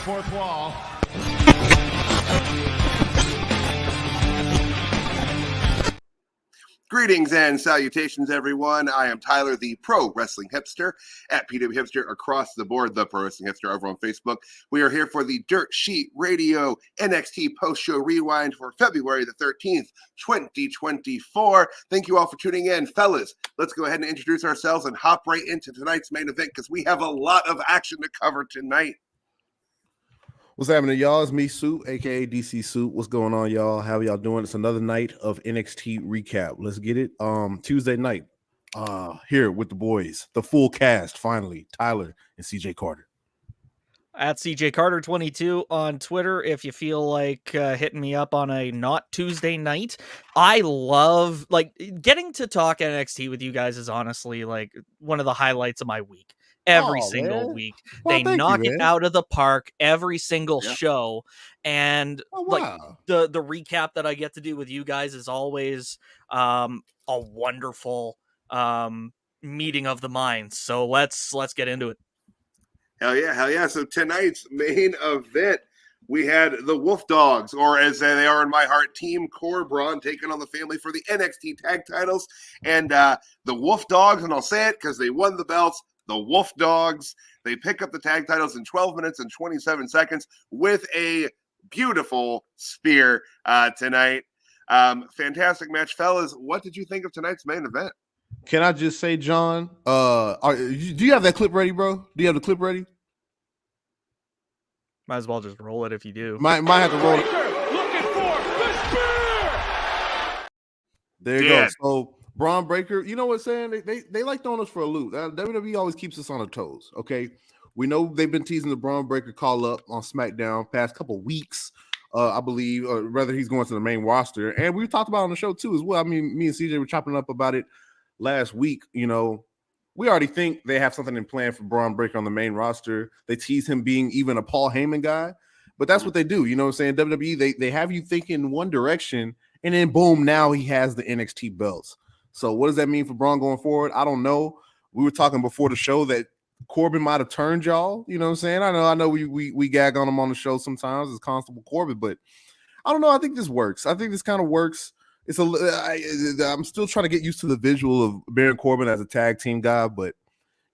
fourth wall. Greetings and salutations, everyone. I am Tyler, the pro wrestling hipster at PW Hipster across the board, the pro wrestling hipster over on Facebook. We are here for the Dirt Sheet Radio NXT post-show rewind for February the 13th, 2024. Thank you all for tuning in. Fellas, let's go ahead and introduce ourselves and hop right into tonight's main event because we have a lot of action to cover tonight. What's happening, y'all? It's me, Soup, aka DC Soup. What's going on, y'all? How y'all doing? It's another night of NXT recap. Let's get it. Tuesday night, here with the boys, the full cast. Finally, Tyler and CJ Carter. At CJ Carter 22 on Twitter. If you feel like hitting me up on a not Tuesday night, I love getting to talk NXT with you guys is honestly like one of the highlights of my week. Every single week. They knock it out of the park every single show. And the recap that I get to do with you guys is always a wonderful meeting of the minds. So let's get into it. Hell yeah. So tonight's main event, we had the Wolf Dogs, or as they are in my heart, Team CorBron, taking on the family for the NXT tag titles. And the Wolf Dogs, and I'll say it because they won the belts, the Wolf Dogs, they pick up the tag titles in 12 minutes and 27 seconds with a beautiful spear tonight. Fantastic match. Fellas, what did you think of tonight's main event? Can I just say, John, do you have that clip ready, bro? Do you have the clip ready? Might as well just roll it if you do. Might have to roll it. Looking for the spear! There you go. So, Braun Breaker, you know what I'm saying? They like throwing us for a loop. WWE always keeps us on our toes, okay? We know they've been teasing the Braun Breaker call-up on SmackDown past couple weeks, I believe, or rather he's going to the main roster. And we talked about it on the show, too, as well. I mean, me and CJ were chopping up about it last week. You know, we already think they have something in plan for Braun Breaker on the main roster. They tease him being even a Paul Heyman guy, but that's what they do. You know what I'm saying? WWE, they have you thinking one direction, and then boom, now he has the NXT belts. So what does that mean for Braun going forward? I don't know. We were talking before the show that Corbin might have turned y'all. You know what I'm saying? I know we gag on him on the show sometimes as Constable Corbin, but I don't know. I think this works. I think this kind of works. I'm still trying to get used to the visual of Baron Corbin as a tag team guy, but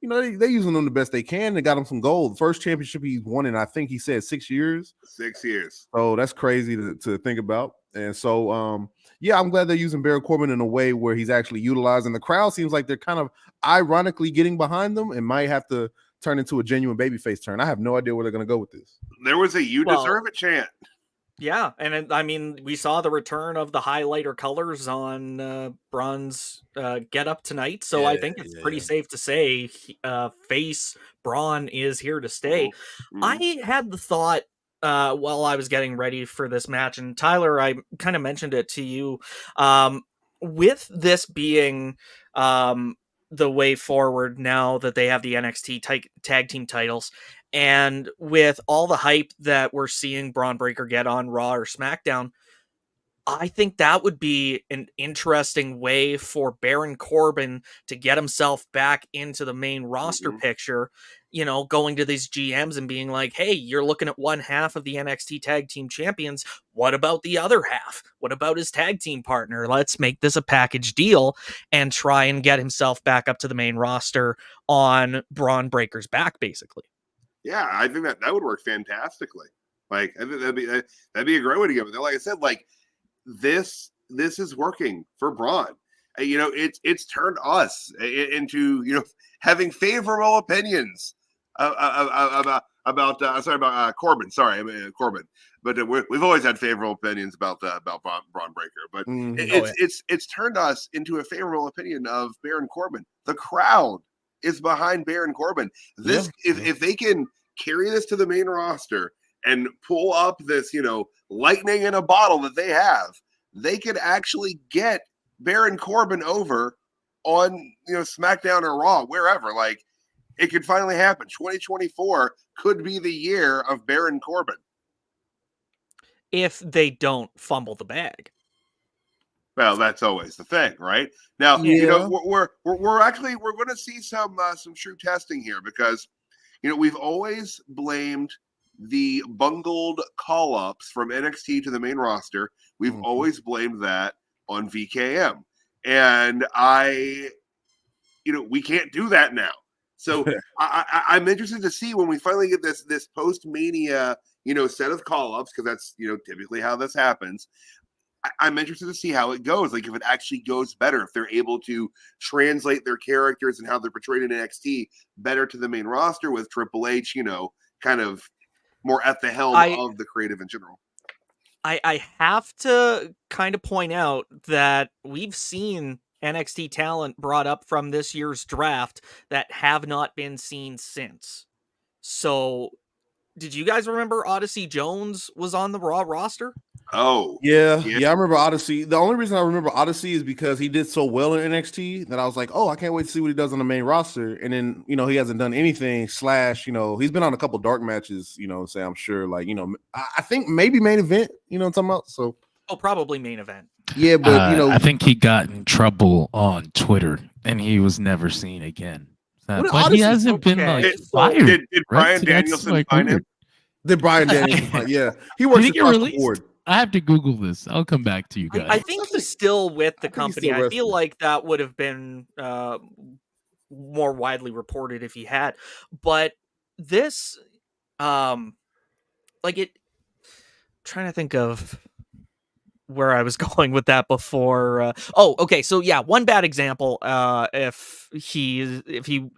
you know they're using them the best they can. They got him some gold. The first championship he's won in, I think he said 6 years. 6 years. So that's crazy to think about. And so yeah, I'm glad they're using Baron Corbin in a way where he's actually utilized, and the crowd seems like they're kind of ironically getting behind them and might have to turn into a genuine babyface turn. I have no idea where they're going to go with this. There was a "You deserve it" chant. Yeah, and I mean, we saw the return of the highlighter colors on Braun's get up tonight, so I think it's pretty safe to say face Braun is here to stay. Mm-hmm. I had the thought while I was getting ready for this match, and Tyler, I kind of mentioned it to you, with this being the way forward now that they have the NXT tag team titles, and with all the hype that we're seeing Braun Breaker get on Raw or SmackDown, I think that would be an interesting way for Baron Corbin to get himself back into the main roster picture, you know, going to these GMs and being like, hey, you're looking at one half of the NXT Tag Team Champions. What about the other half? What about his tag team partner? Let's make this a package deal and try and get himself back up to the main roster on Braun Breaker's back, basically. Yeah, I think that would work fantastically. Like, I think that'd be a great way to go. But like I said, like this is working for Braun. You know, it's turned us into, you know, having favorable opinions about Corbin. Sorry, I mean Corbin. But we've always had favorable opinions about Braun Breaker. But it's turned us into a favorable opinion of Baron Corbin. The crowd is behind Baron Corbin. If they can carry this to the main roster and pull up this, you know, lightning in a bottle that they have, they could actually get Baron Corbin over on, you know, SmackDown or Raw, wherever. Like, it could finally happen. 2024 could be the year of Baron Corbin. If they don't fumble the bag. Well, that's always the thing, right? Now, you know, we're going to see some true testing here because, you know, we've always blamed the bungled call-ups from NXT to the main roster, we've always blamed that on VKM. And we can't do that now. So I'm interested to see when we finally get this post-Mania, set of call-ups, because that's, typically how this happens. I'm interested to see how it goes. Like, if it actually goes better, if they're able to translate their characters and how they're portrayed in NXT better to the main roster with Triple H, kind of more at the helm of the creative in general. I have to kind of point out that we've seen NXT talent brought up from this year's draft that have not been seen since. So, did you guys remember Odyssey Jones was on the Raw roster? Oh, yeah. I remember Odyssey. The only reason I remember Odyssey is because he did so well in NXT that I was like, oh, I can't wait to see what he does on the main roster. And then, he hasn't done anything. He's been on a couple dark matches, I'm sure, like, I think maybe main event, what I'm talking about. So, probably main event. Yeah, but I think he got in trouble on Twitter and he was never seen again. But he hasn't been fired. Did Bryan Danielson find him? Did Bryan Danielson? Yeah, he works across the board. I have to Google this. I'll come back to you guys. I think he's still with the company. I feel like that would have been more widely reported if he had. But this, trying to think of where I was going with that before. Okay. So yeah, one bad example. If he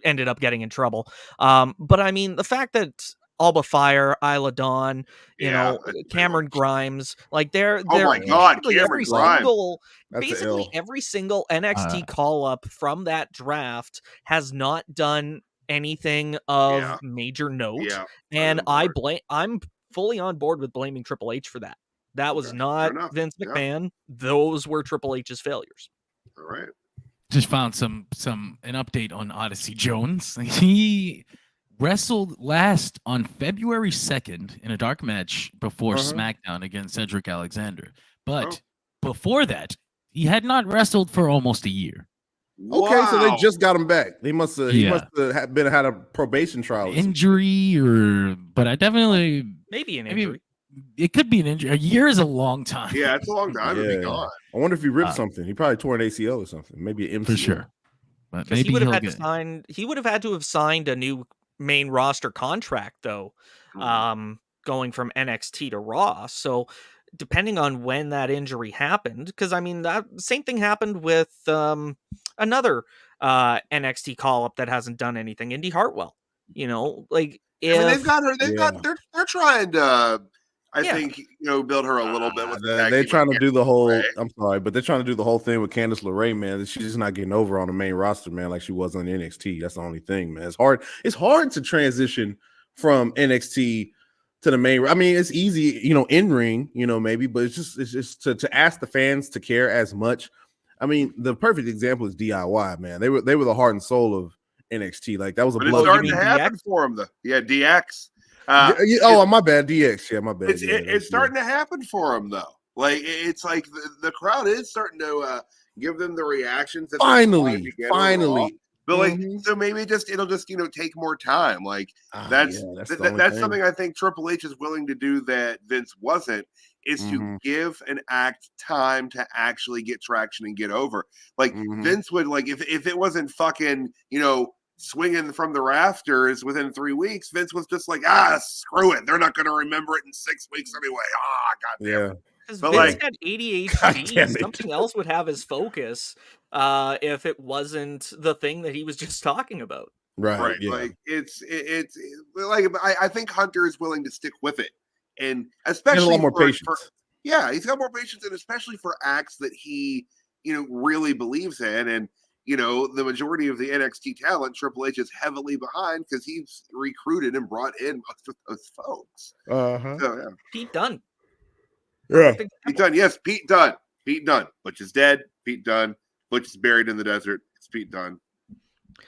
ended up getting in trouble. But I mean, the fact that Alba Fire, Isla Dawn, Cameron Grimes, like they're oh my god, Cameron Grimes. Basically every single NXT call up from that draft has not done anything of major note. And I'm fully on board with blaming Triple H for that. That was not Vince McMahon. Those were Triple H's failures. All right. Just found an update on Odyssey Jones. He wrestled last on February 2nd in a dark match before SmackDown against Cedric Alexander. But before that, he had not wrestled for almost a year. Okay, so they just got him back. He must have had a probation trial. Injury but I definitely maybe an injury. It could be an injury. A year is a long time. Yeah, it's a long time to be gone. I wonder if he ripped something. He probably tore an ACL or something. Maybe an MCL. For sure. But maybe he would have had to have signed a new main roster contract though, going from NXT to Raw. So depending on when that injury happened, because I mean that same thing happened with another NXT call up that hasn't done anything, Indy Hartwell. Like if they've got her, they're trying to. I think build her a little bit. With they're trying to do the whole. I'm sorry, but they're trying to do the whole thing with Candice LeRae, man. She's just not getting over on the main roster, man, like she was on NXT. That's the only thing, man. It's hard. It's hard to transition from NXT to the main. I mean, it's easy, in ring, maybe, but it's just to ask the fans to care as much. I mean, the perfect example is DIY, man. They were the heart and soul of NXT. Like that was a blow. It's starting to happen for them, though. Yeah, DX. My bad, DX. Yeah, my bad. It's starting to happen for them though. Like it's like the crowd is starting to give them the reactions. That finally. But like, so maybe it'll just take more time. Like that's something I think Triple H is willing to do that Vince wasn't. Is to give an act time to actually get traction and get over. Like Vince would if it wasn't fucking swinging from the rafters within 3 weeks, Vince was just like, screw it. They're not going to remember it in 6 weeks anyway. Goddamn. Because Vince had ADHD. Something else would have his focus if it wasn't the thing that he was just talking about. Right. Yeah. Like it's like I think Hunter is willing to stick with it, and especially a lot more patience. He's got more patience, and especially for acts that he really believes in, and the majority of the NXT talent, Triple H is heavily behind because he's recruited and brought in most of those folks. So, Pete Dunne. Yeah. Pete Dunne. Yes, Pete Dunne. Pete Dunne. Butch is dead. Pete Dunne. Butch is buried in the desert. It's Pete Dunne.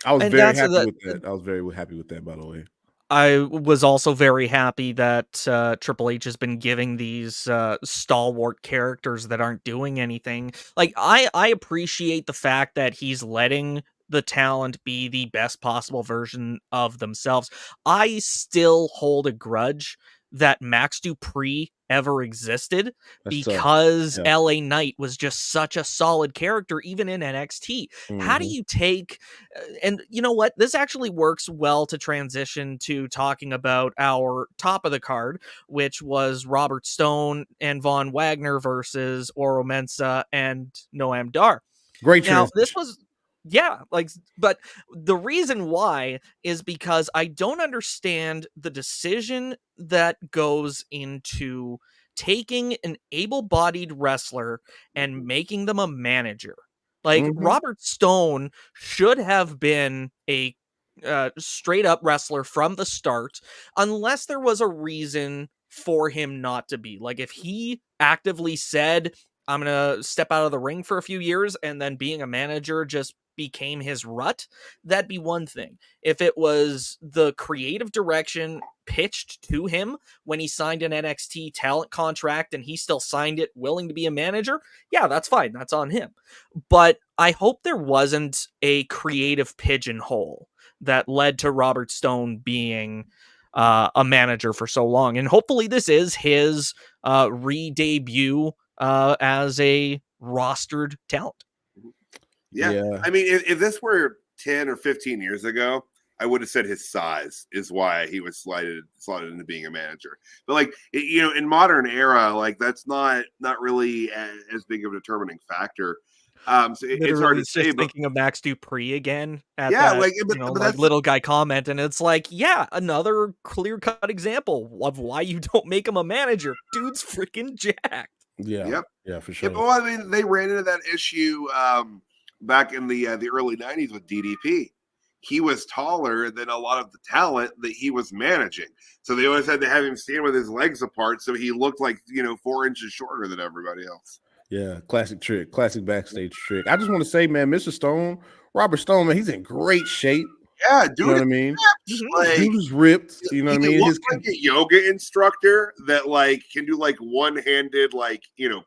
I was very happy with that. I was very happy with that, by the way. I was also very happy that Triple H has been giving these stalwart characters that aren't doing anything. Like, I appreciate the fact that he's letting the talent be the best possible version of themselves. I still hold a grudge that Max Dupree ever existed That's tough. because Yeah. LA Knight was just such a solid character, even in NXT. How do you take, and you know what? This actually works well to transition to talking about our top of the card, which was Robert Stone and Von Wagner versus Oro Mensah and Noam Dar. Great Now, this transition. was, yeah, like, but the reason why is because I don't understand the decision that goes into taking an able-bodied wrestler and making them a manager. Like, Robert Stone should have been a straight up wrestler from the start, unless there was a reason for him not to be. Like, if he actively said, I'm going to step out of the ring for a few years and then being a manager just became his rut, that'd be one thing. If it was the creative direction pitched to him when he signed an NXT talent contract and he still signed it willing to be a manager, yeah, that's fine. That's on him. But I hope there wasn't a creative pigeonhole that led to Robert Stone being a manager for so long. And hopefully this is his re-debut as a rostered talent. Yeah. I mean, if this were 10 or 15 years ago, I would have said his size is why he was slotted into being a manager. But like, in modern era, like that's not really as big of a determining factor. So it's hard to say. Just thinking of Max Dupree again. At yeah, that, like, but like little guy comment, and it's like, yeah, another clear-cut example of why you don't make him a manager. Dude's freaking jacked. Yeah, for sure. Well, I mean, they ran into that issue back in the early 90s with DDP. He was taller than a lot of the talent that he was managing. So they always had to have him stand with his legs apart so he looked like, 4 inches shorter than everybody else. Yeah, classic trick, classic backstage trick. I just want to say, man, Mr. Stone, Robert Stone, man, he's in great shape. Yeah, dude. You know what I mean? Like, dude is ripped. You know what I mean? He looks like a yoga instructor that like can do like one-handed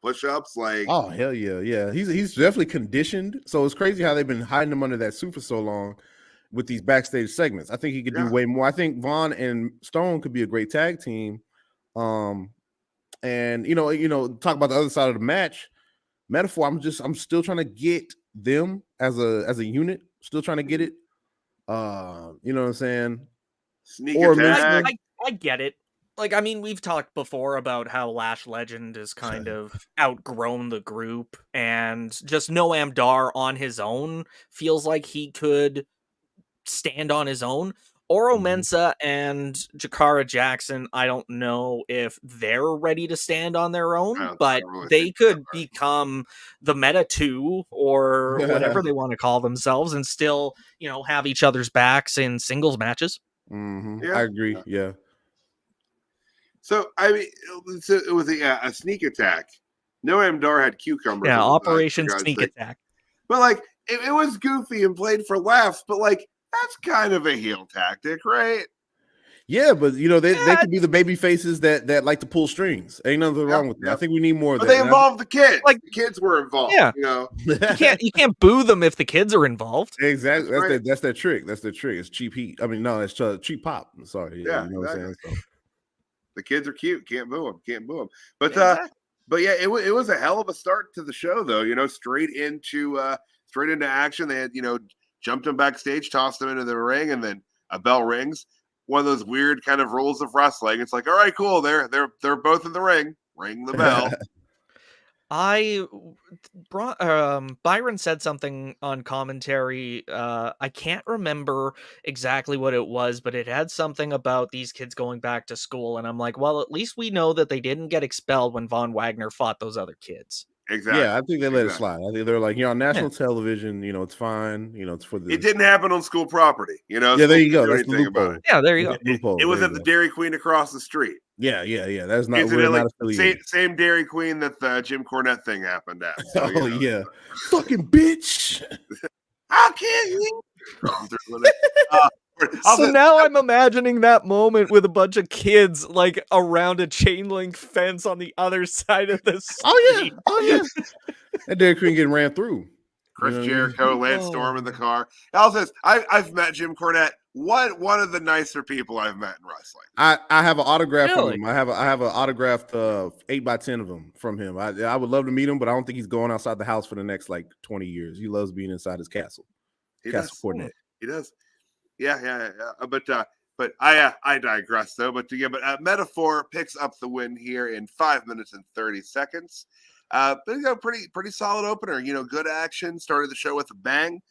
push-ups. Like, oh hell yeah. He's definitely conditioned. So it's crazy how they've been hiding him under that suit for so long with these backstage segments. I think he could do way more. I think Vaughn and Stone could be a great tag team. And talk about the other side of the match metaphor. I'm still trying to get them as a unit. Still trying to get it. You know what I'm saying? Sneak attack. I get it. Like, I mean, we've talked before about how Lash Legend is kind of outgrown the group, and just Noam Dar on his own feels like he could stand on his own. Oro Mensah and Jakara Jackson, I don't know if they're ready to stand on their own, but they could become the Meta 2 or whatever they want to call themselves and still, have each other's backs in singles matches. Yeah. I agree. Yeah. So, I mean, it was a sneak attack. Noam Dar had cucumbers. Yeah, Operation Sneak Attack. But, like, it was goofy and played for laughs, but, like, that's kind of a heel tactic, right? Yeah, but they could be the baby faces that like to pull strings. Ain't nothing wrong with that. I think we need more of that. But they involved the kids. Like, the kids were involved. Yeah, you can't boo them if the kids are involved. Exactly. That's their trick. That's their trick. It's cheap heat. I mean, no, it's cheap pop. I'm sorry. Yeah, you know what I'm saying. So. The kids are cute. Can't boo them. But yeah, it was a hell of a start to the show, though. Straight into action. They had jumped him backstage, tossed him into the ring, and then a bell rings. One of those weird kind of rules of wrestling. It's like, all right, cool. They're both in the ring. Ring the bell. Byron said something on commentary. I can't remember exactly what it was, but it had something about these kids going back to school. And I'm like, well, at least we know that they didn't get expelled when Von Wagner fought those other kids. Exactly. Yeah, I think they let it slide. I think they're like, on national television, it's fine. It's for the. It didn't happen on school property, Yeah, there you go. That's the loophole. Yeah, there you go. It was at the Dairy Queen across the street. Yeah. That's not. We're not affiliated. Same Dairy Queen that the Jim Cornette thing happened at. So, yeah, fucking bitch. How can you? So now I'm imagining that moment with a bunch of kids like around a chain link fence on the other side of the street. Oh yeah. That Dairy Queen getting ran through. Chris Jericho, Lance Storm in the car. Al says, I've met Jim Cornette one of the nicer people I've met in wrestling. I have an autograph Really? from him. I have an autographed 8x10 of him from him. I would love to meet him, but I don't think he's going outside the house for the next like 20 years. He loves being inside his castle. He Castle does. Coordinate. He does. Yeah. But I digress though. But Metaphor picks up the win here in 5 minutes and 30 seconds. But pretty solid opener. Good action. Started the show with a bang,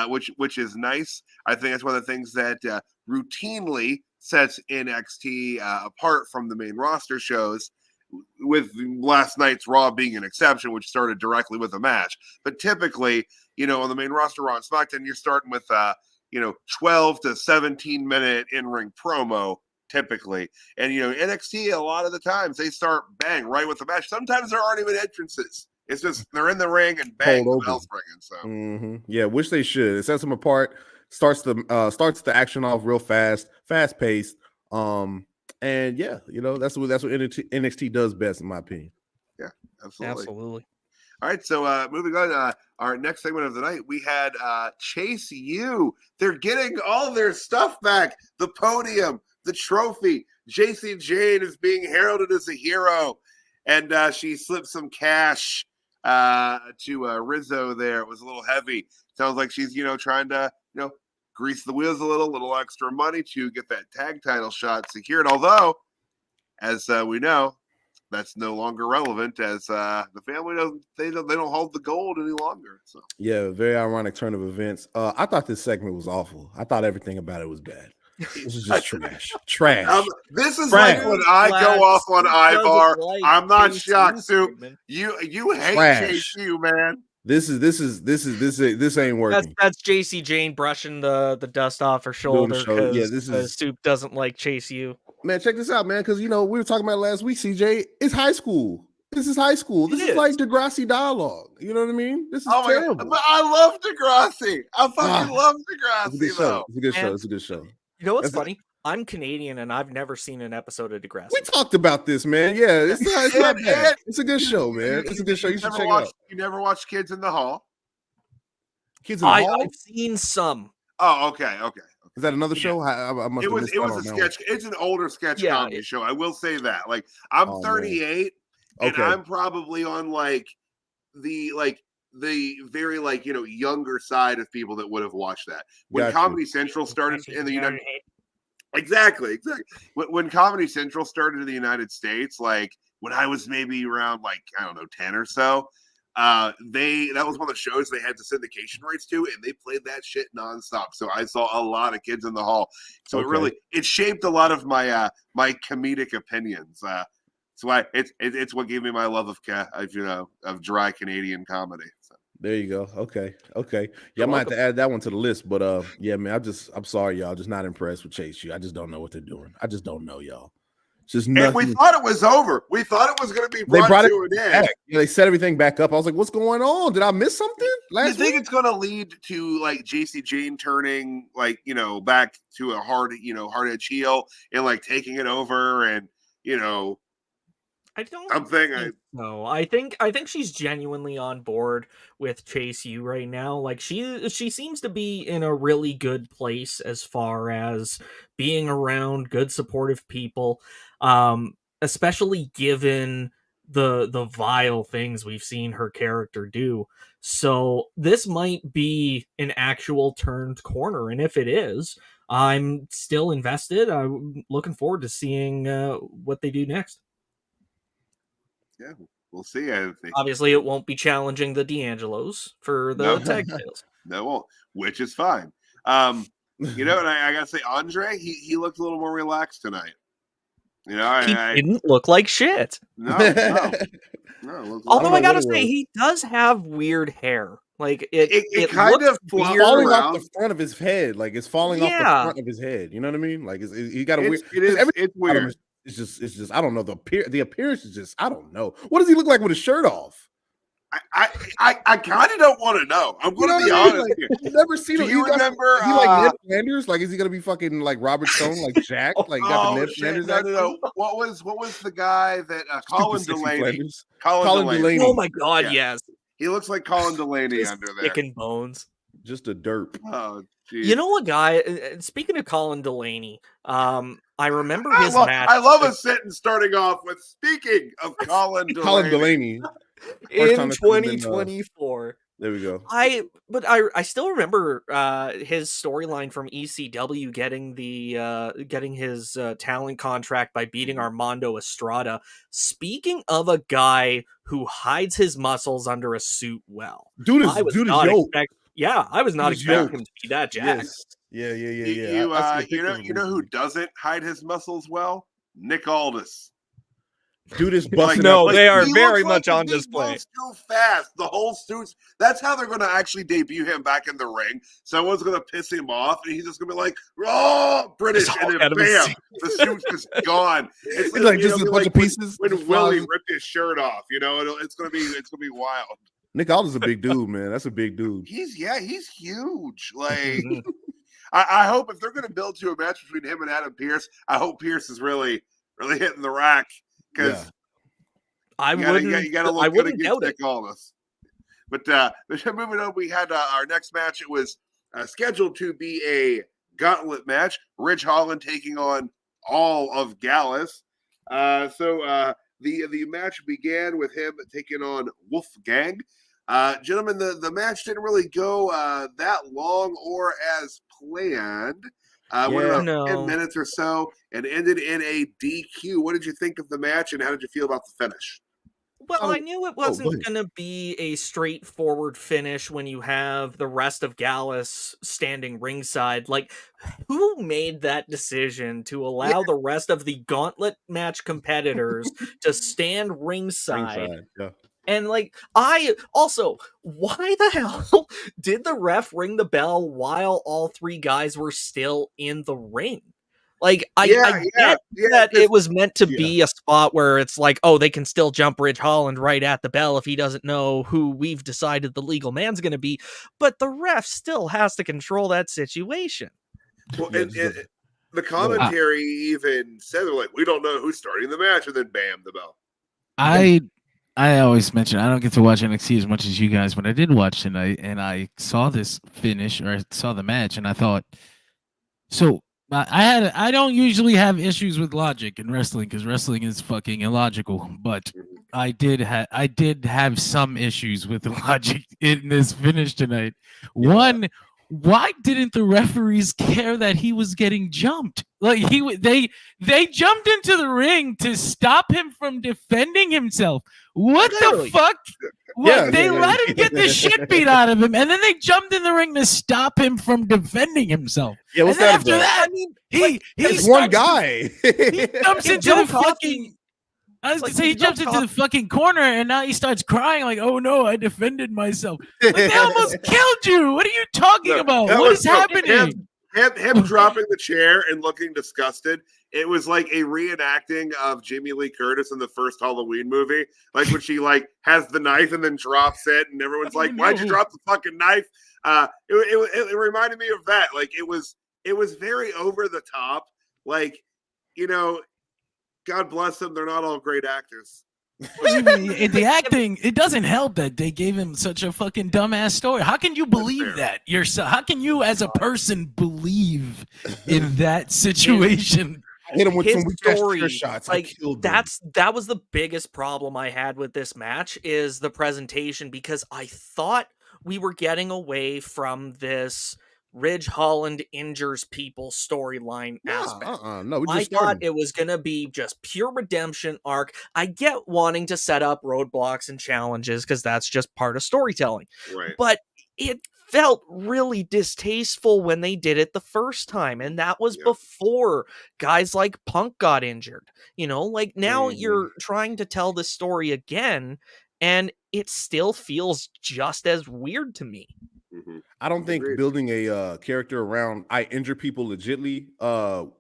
which is nice. I think that's one of the things that routinely sets NXT apart from the main roster shows, with last night's Raw being an exception, which started directly with a match. But typically, on the main roster, Raw and SmackDown, you're starting with 12 to 17 minute in-ring promo typically. And NXT, a lot of the times they start bang right with the match. Sometimes there aren't even entrances. It's just they're in the ring and bang, the bell's ringing. So yeah, which they should. It sets them apart. Starts the action off real fast paced. And yeah, that's what NXT does best, in my opinion. Yeah, absolutely. All right, so moving on, our next segment of the night, we had Chase U. They're getting all their stuff back. The podium, the trophy. JC Jane is being heralded as a hero, and she slipped some cash to Rizzo there. It was a little heavy. Sounds like she's, trying to, grease the wheels a little extra money to get that tag title shot secured. Although, as we know, that's no longer relevant, as the family don't hold the gold any longer. So yeah, very ironic turn of events. I thought this segment was awful. I thought everything about it was bad. This is just trash. This is like when I go off on Ivar. I'm not shocked, Soup. You hate Chase U, man. This ain't working. That's JC Jane brushing the dust off her shoulder because Soup doesn't like Chase U. Man, check this out, man. Because we were talking about it last week. CJ, it's high school. This is high school. This is like Degrassi dialogue. You know what I mean? This is terrible. But I love Degrassi. I fucking love Degrassi. It's a good show. You know what's funny? I'm Canadian and I've never seen an episode of Degrassi. We talked about this, man. Yeah, it's not bad. It's a good show, man. It's a good show. You should check it out. You never watched Kids in the Hall? Kids in the Hall? I've seen some. Oh, okay. Is that another show? I must it was a sketch. It's an older sketch comedy show. I will say that. Like, I'm 38, and I'm probably on the very younger side of people that would have watched that when Comedy Central started in the United States. Exactly. When Comedy Central started in the United States, like when I was maybe around 10 or so, that was one of the shows they had the syndication rights to, and they played that shit nonstop. So I saw a lot of Kids in the Hall. So it shaped a lot of my my comedic opinions. That's why it's what gave me my love of dry Canadian comedy. So. There you go. Okay. Yeah, I might have to add that one to the list, but yeah, man, I'm sorry, y'all. Just not impressed with Chase U. I just don't know what they're doing. I just don't know, y'all. Just nothing. And we thought it was over. We thought it was going to be brought to an end. They set everything back up. I was like, what's going on? Did I miss something? You think it's going to lead to JC Jane turning back to a hard-edge heel and taking it over and I don't think so. I think she's genuinely on board with Chase U right now. Like she seems to be in a really good place as far as being around good supportive people, especially given the vile things we've seen her character do. So this might be an actual turned corner, and if it is, I'm still invested. I'm looking forward to seeing what they do next. Yeah, we'll see. Anthony. Obviously, it won't be challenging the D'Angelos for the tag titles. No, it won't, which is fine. And I gotta say, Andre, he looked a little more relaxed tonight. He didn't look like shit. No. Although I gotta say, he does have weird hair. Like it kind of falling off the front of his head. Like it's falling off the front of his head. You know what I mean? Like he got a weird. It's weird. It's just I don't know, the appearance is just I don't know. What does he look like with his shirt off? I kind of don't want to know. I'm going to be honest. I've never seen him. Do you remember? Is he like Ned Flanders? Like is he going to be fucking like Robert Stone, like Jack? Like got the Ned Flanders? No. What was the guy that Colin Delaney? Colin Delaney. Oh my God, yes. He looks like Colin Delaney under there. Chicken bones. Just a derp. Oh, You know a guy, speaking of Colin Delaney, I remember his match. I love a sentence starting off with, speaking of Colin Delaney. Colin Delaney. In 2024. There we go. I still remember his storyline from ECW getting his talent contract by beating Armando Estrada. Speaking of a guy who hides his muscles under a suit well. Dude is yoked. I was not expecting him to be that jacked. Yes. Yeah. You know who doesn't hide his muscles well? Nick Aldis. Dude is busting. They are very much on display. Too fast. The whole suit's. That's how they're going to actually debut him back in the ring. Someone's going to piss him off, and he's just going to be like, "Oh, British!" And then bam, the suit's just gone. It's like just a bunch of pieces. When Willie ripped his shirt off, it's going to be wild. Nick Aldis is a big dude, man. That's a big dude. He's huge. Like, I hope if they're going to build to a match between him and Adam Pearce, I hope Pearce is really hitting the rack. Because I wouldn't doubt it. But moving on, we had our next match. It was scheduled to be a gauntlet match. Ridge Holland taking on all of Gallus. So the match began with him taking on Wolfgang. Gentlemen, the match didn't really go that long or as planned. Went about 10 minutes or so and ended in a DQ. What did you think of the match, and how did you feel about the finish? Well, I knew it wasn't going to be a straightforward finish when you have the rest of Gallus standing ringside. Like, who made that decision to allow the rest of the gauntlet match competitors to stand ringside? Yeah. And why the hell did the ref ring the bell while all three guys were still in the ring? I get that it was meant to be a spot where it's like, oh, they can still jump Ridge Holland right at the bell if he doesn't know who we've decided the legal man's going to be. But the ref still has to control that situation. Well, the commentary even said, they're like, we don't know who's starting the match, and then bam, the bell. I always mention I don't get to watch NXT as much as you guys, but I did watch tonight, and I saw this finish, or I saw the match, and I thought, so I don't usually have issues with logic in wrestling because wrestling is fucking illogical, but I did have some issues with the logic in this finish tonight. One, why didn't the referees care that he was getting jumped? Like they jumped into the ring to stop him from defending himself. What the fuck? They let him get the shit beat out of him, and then they jumped in the ring to stop him from defending himself. Yeah, what's that after that? I mean, he's one guy. He jumps into the fucking. I was gonna say he jumps into the fucking corner, and now he starts crying like, "Oh no, I defended myself." Like, they almost killed you. What are you talking about? What is happening? Him dropping the chair and looking disgusted. It was like a reenacting of Jamie Lee Curtis in the first Halloween movie. Like when she has the knife and then drops it, and everyone's like, "Why'd you drop the fucking knife?" It reminded me of that. Like it was very over the top. Like, God bless them. They're not all great actors. The acting, it doesn't help that they gave him such a fucking dumbass story. How can you believe that yourself? How can you as a person believe in that situation? Hit him with some story shots. That was the biggest problem I had with this match is the presentation, because I thought we were getting away from this Ridge Holland injures people storyline aspect. No, I thought it was going to be just pure redemption arc. I get wanting to set up roadblocks and challenges because that's just part of storytelling. Right. But it felt really distasteful when they did it the first time, and that was before guys like Punk got injured. Now you're trying to tell this story again, and it still feels just as weird to me. Mm-hmm. I don't think building a character around I injure people legitly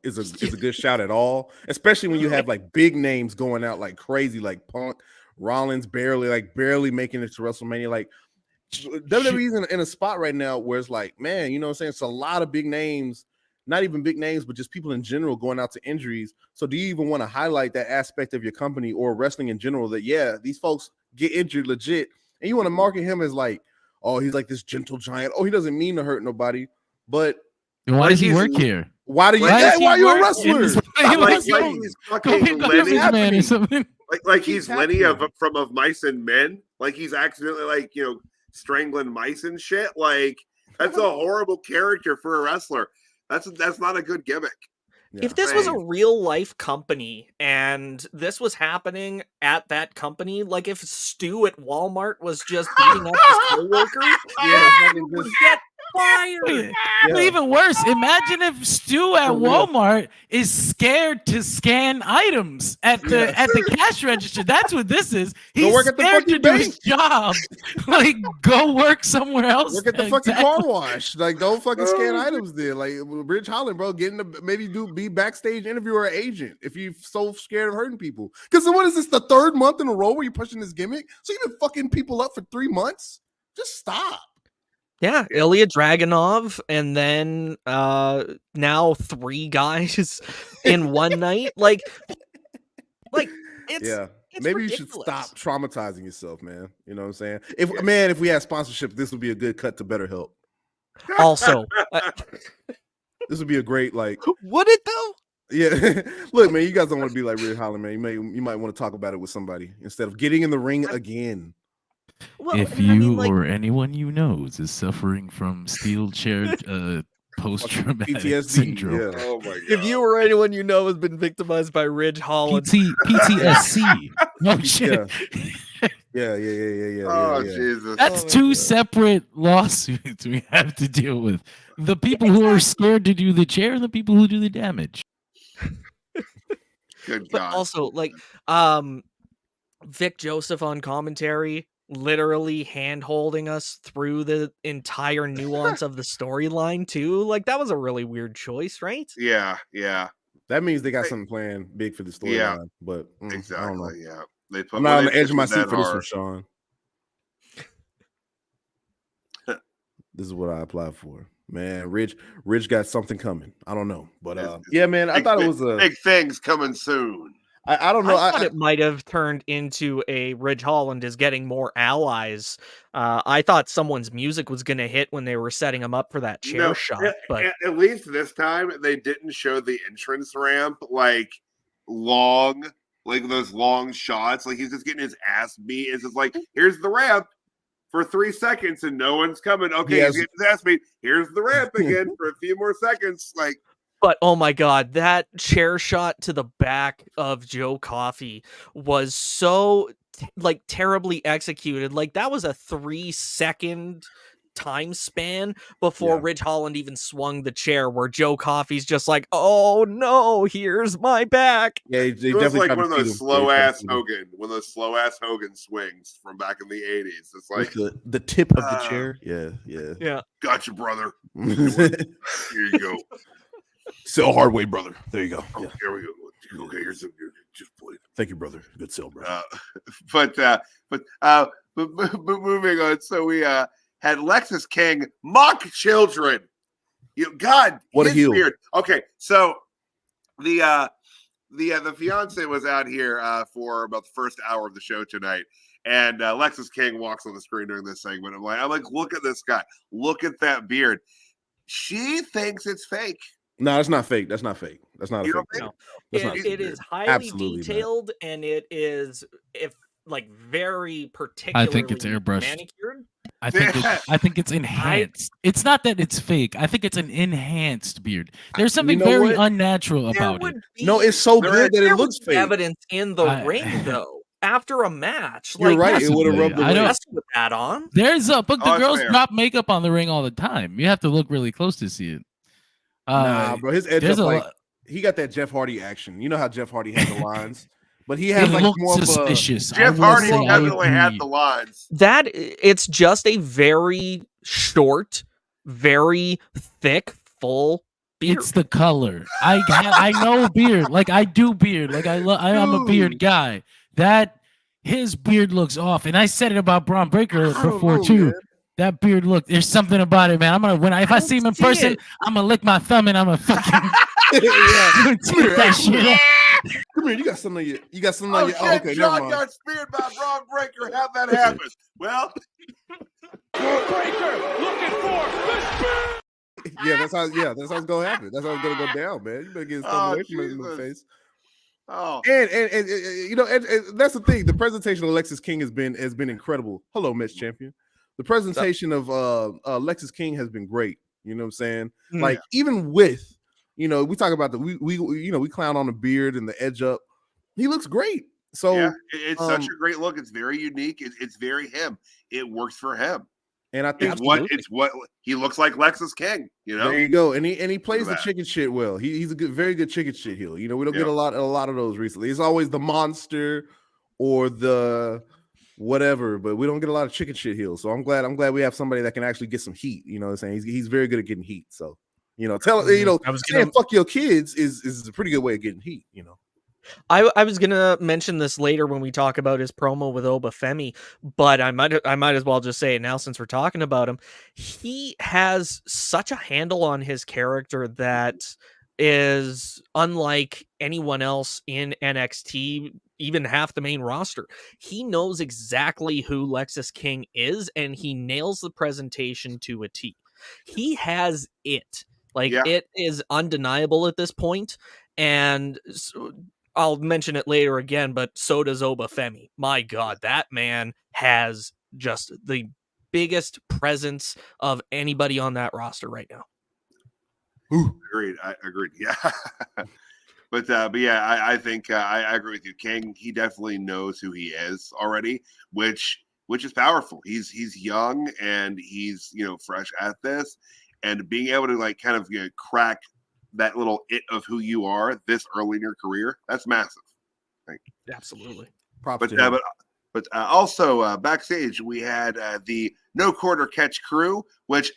is a good shout at all, especially when you have big names going out like crazy, like Punk, Rollins barely making it to WrestleMania. WWE's in a spot right now where it's like, man, you know what I'm saying? It's a lot of big names, not even big names, but just people in general going out to injuries. So do you even want to highlight that aspect of your company or wrestling in general that, these folks get injured legit, and you want to market him as oh, he's like this gentle giant. Oh, he doesn't mean to hurt nobody. But why does he work here? Why do you? Why are you a wrestler? Like he's fucking Lenny. Or something. Like he's Lenny from Of Mice and Men. Like he's accidentally strangling mice and shit. Like that's a horrible character for a wrestler. That's not a good gimmick. Yeah. If this was a real life company and this was happening at that company, like if Stu at Walmart was just beating up his coworker, he would get fired. But even worse, imagine if Stu at Walmart is scared to scan items at the cash register. That's what this is. He's scared to do his job. Like, go work somewhere else. Work at the fucking car wash. Like, don't fucking scan items there. Like Ridge Holland, bro, be backstage interviewer or agent if you're so scared of hurting people. Because what is this, the third month in a row where you're pushing this gimmick? So you've been fucking people up for 3 months? Just stop. Yeah, Ilya Dragunov, and then now 3 guys in one night. Like it's maybe ridiculous. You should stop traumatizing yourself, man. You know what I'm saying? If we had sponsorship, this would be a good cut to BetterHelp. Also, this would be a great would it though? Yeah, look, man, you guys don't want to be like Ridge Holland, man. You might want to talk about it with somebody instead of getting in the ring again. Well, if you or anyone you know is suffering from steel-chaired post-traumatic PTSD syndrome, Oh my god! If you or anyone you know has been victimized by Ridge Holland, PTSD. No shit. Yeah. Oh Jesus! That's 2 separate lawsuits we have to deal with. The people who are scared to do the chair and the people who do the damage. Good God. But also, Vic Joseph on commentary, literally hand-holding us through the entire nuance of the storyline too. Like, that was a really weird choice, right? Yeah. That means they got something planned big for the storyline. Yeah. But Exactly. I don't know. Yeah. I'm not on the edge of my seat for this one, Sean. This is what I applied for. Man, Rich got something coming. I don't know. But yeah, man, I thought it was big things coming soon. I don't know. I thought it might have turned into a Ridge Holland is getting more allies. I thought someone's music was going to hit when they were setting him up for that chair shot. But at least this time, they didn't show the entrance ramp long, like those long shots. Like he's just getting his ass beat. It's just like, here's the ramp for 3 seconds and no one's coming. Okay, he's getting his ass beat. Here's the ramp again for a few more seconds. But oh my god, that chair shot to the back of Joe Coffey was so terribly executed. Like that was a 3-second time span before Ridge Holland even swung the chair, where Joe Coffey's just like, "Oh no, here's my back." Yeah, it was like one of those slow ass Hogan swings from back in the 80s. It's like the tip of the chair. Yeah. Gotcha, brother. Here you go. Sell hard way, brother. There you go. Yeah. Here we go. Okay, here's some. Just please. Thank you, brother. Good sell, brother. But moving on. So we had Lexus King mock children. God, what a heel. Weird. Okay, so the fiance was out here for about the first hour of the show tonight, and Lexus King walks on the screen during this segment. I'm like, look at this guy. Look at that beard. She thinks it's fake. No, that's not fake. That's not fake. That's not a fake. No. It is highly detailed, and it is very particularly. I think it's airbrushed. Manicured. I think it's enhanced. It's not that it's fake. I think it's an enhanced beard. There's something very unnatural about it. No, it's so good that it looks fake. Evidence in the ring, though. After a match, you're right. It would have rubbed the ring. With that on. But the girls drop makeup on the ring all the time. You have to look really close to see it. Nah, bro, his edge up he got that Jeff Hardy action. You know how Jeff Hardy had the lines, but he has more suspicious. Jeff Hardy definitely had the lines. That it's just a very short, very thick, full beard. It's the color. I know beard. I do beard. I'm a beard guy. That his beard looks off, and I said it about Braun Breaker before too. Man. That beard look. There's something about it, man. I'm gonna if I see him in person, I'm gonna lick my thumb and I'm gonna fucking that shit. Come here, you got something on your. Okay, John got speared by Braun Breaker. How'd that happen? Well, Breaker looking for the spear. that's how it's gonna happen. That's how it's gonna go down, man. You better get stuff away from him in the face. Oh, and you know, and that's the thing. The presentation of Lexis King has been incredible. Hello, Mitch Champion. The presentation of Lexis King has been great. You know what I'm saying? Like even with, you know, we talk about we clown on the beard and the edge up. He looks great. So yeah, it's such a great look. It's very unique. It's very him. It works for him. And I think it's what he looks like, Lexis King. You know, there you go. And he plays the chicken shit well. He's a very good chicken shit heel. You know, we don't get a lot of those recently. It's always the monster or the whatever, but we don't get a lot of chicken shit heels. So I'm glad we have somebody that can actually get some heat. You know what I'm saying? He's very good at getting heat. So, you know, saying fuck your kids is a pretty good way of getting heat, you know. I was gonna mention this later when we talk about his promo with Oba Femi, but I might as well just say it now since we're talking about him. He has such a handle on his character that is unlike anyone else in NXT, even half the main roster. He knows exactly who Lexis King is, and he nails the presentation to a T. He has it. It is undeniable at this point, and I'll mention it later again, but so does Oba Femi. My God, that man has just the biggest presence of anybody on that roster right now. Agreed. I agreed. Yeah. but yeah, I think I agree with you. King, he definitely knows who he is already, which is powerful. He's young and he's, you know, fresh at this, and being able to like kind of, you know, crack that little it of who you are this early in your career, that's massive. Absolutely. But also backstage we had the no quarter catch crew, which,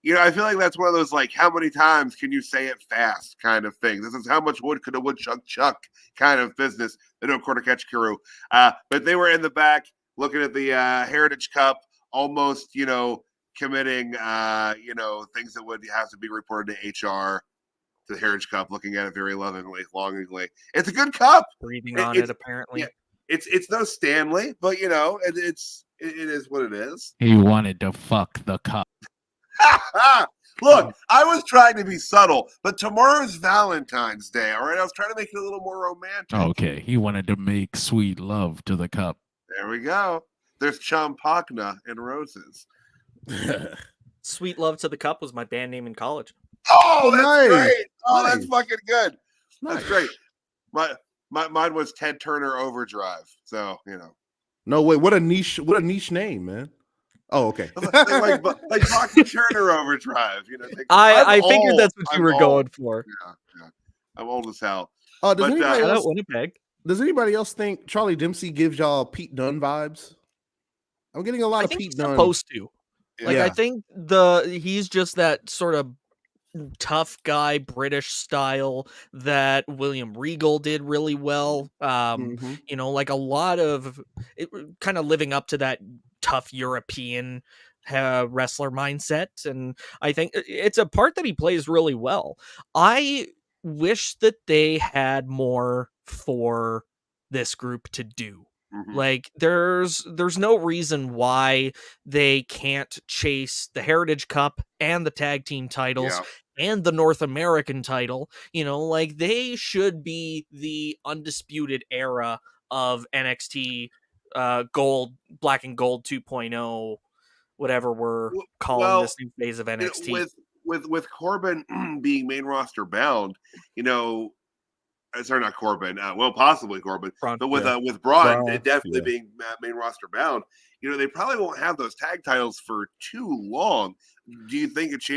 you know, I feel like that's one of those like, how many times can you say it fast kind of thing. This is how much wood could a woodchuck chuck kind of business, the no quarter catch crew. But they were in the back looking at the Heritage Cup, almost, you know, committing you know, things that would have to be reported to HR. The Heritage Cup, looking at it very longingly. It's a good cup. Breathing on it, apparently. Yeah, it's no Stanley, but you know, it is what it is. He wanted to fuck the cup. Look, I was trying to be subtle, but tomorrow's Valentine's Day. All right, I was trying to make it a little more romantic. Okay, he wanted to make sweet love to the cup. There we go. There's champagne and roses. Sweet Love to the Cup was my band name in college. Oh, that's great. Oh, that's fucking good. That's great. Mine was Ted Turner Overdrive. So, you know. No, wait, what a niche name, man. Oh, okay. like Bobby Turner Overdrive. You know, I figured that's what you were going for. Yeah. I'm old as hell. Does anybody else think Charlie Dempsey gives y'all Pete Dunne vibes? I'm getting a lot of Pete Dunne. Supposed to. I think he's just that sort of tough guy, British style that William Regal did really well. You know, like a lot of it, kind of living up to that tough European wrestler mindset. And I think it's a part that he plays really well. I wish that they had more for this group to do. Like there's no reason why they can't chase the Heritage Cup and the tag team titles and the North American title. You know, like they should be the undisputed era of NXT gold, black and gold 2.0, whatever we're calling this new phase of NXT. With Corbin being main roster bound, you know, sorry, not Corbin. Well, possibly Corbin, but with Braun definitely being main roster bound, you know, they probably won't have those tag titles for too long. Do you think there's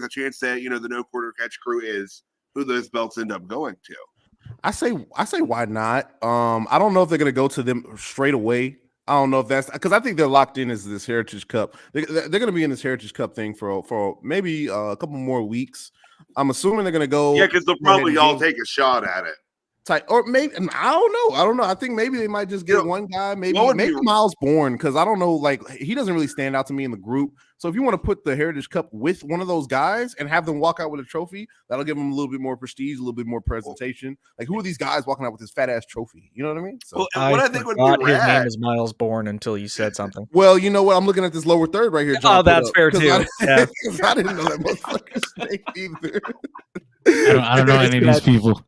a chance that, you know, the no quarter catch crew is who those belts end up going to? I say why not? I don't know if they're gonna go to them straight away. I don't know if that's because I think they're locked in as this Heritage Cup. They're going to be in this Heritage Cup thing for maybe a couple more weeks. I'm assuming they're going to go. Yeah, because they'll probably all take a shot at it. Or maybe I don't know. I think maybe they might just get one guy. Maybe Miles Bourne, because I don't know. Like he doesn't really stand out to me in the group. So if you want to put the Heritage Cup with one of those guys and have them walk out with a trophy, that'll give them a little bit more prestige, a little bit more presentation. Like, who are these guys walking out with this fat ass trophy? You know what I mean? So what I think would be his name rad. is Miles Bourne until you said something. Well, you know what? I'm looking at this lower third right here, John. Oh, that's fair too. I didn't know that motherfucker's name either. I don't know any of these people.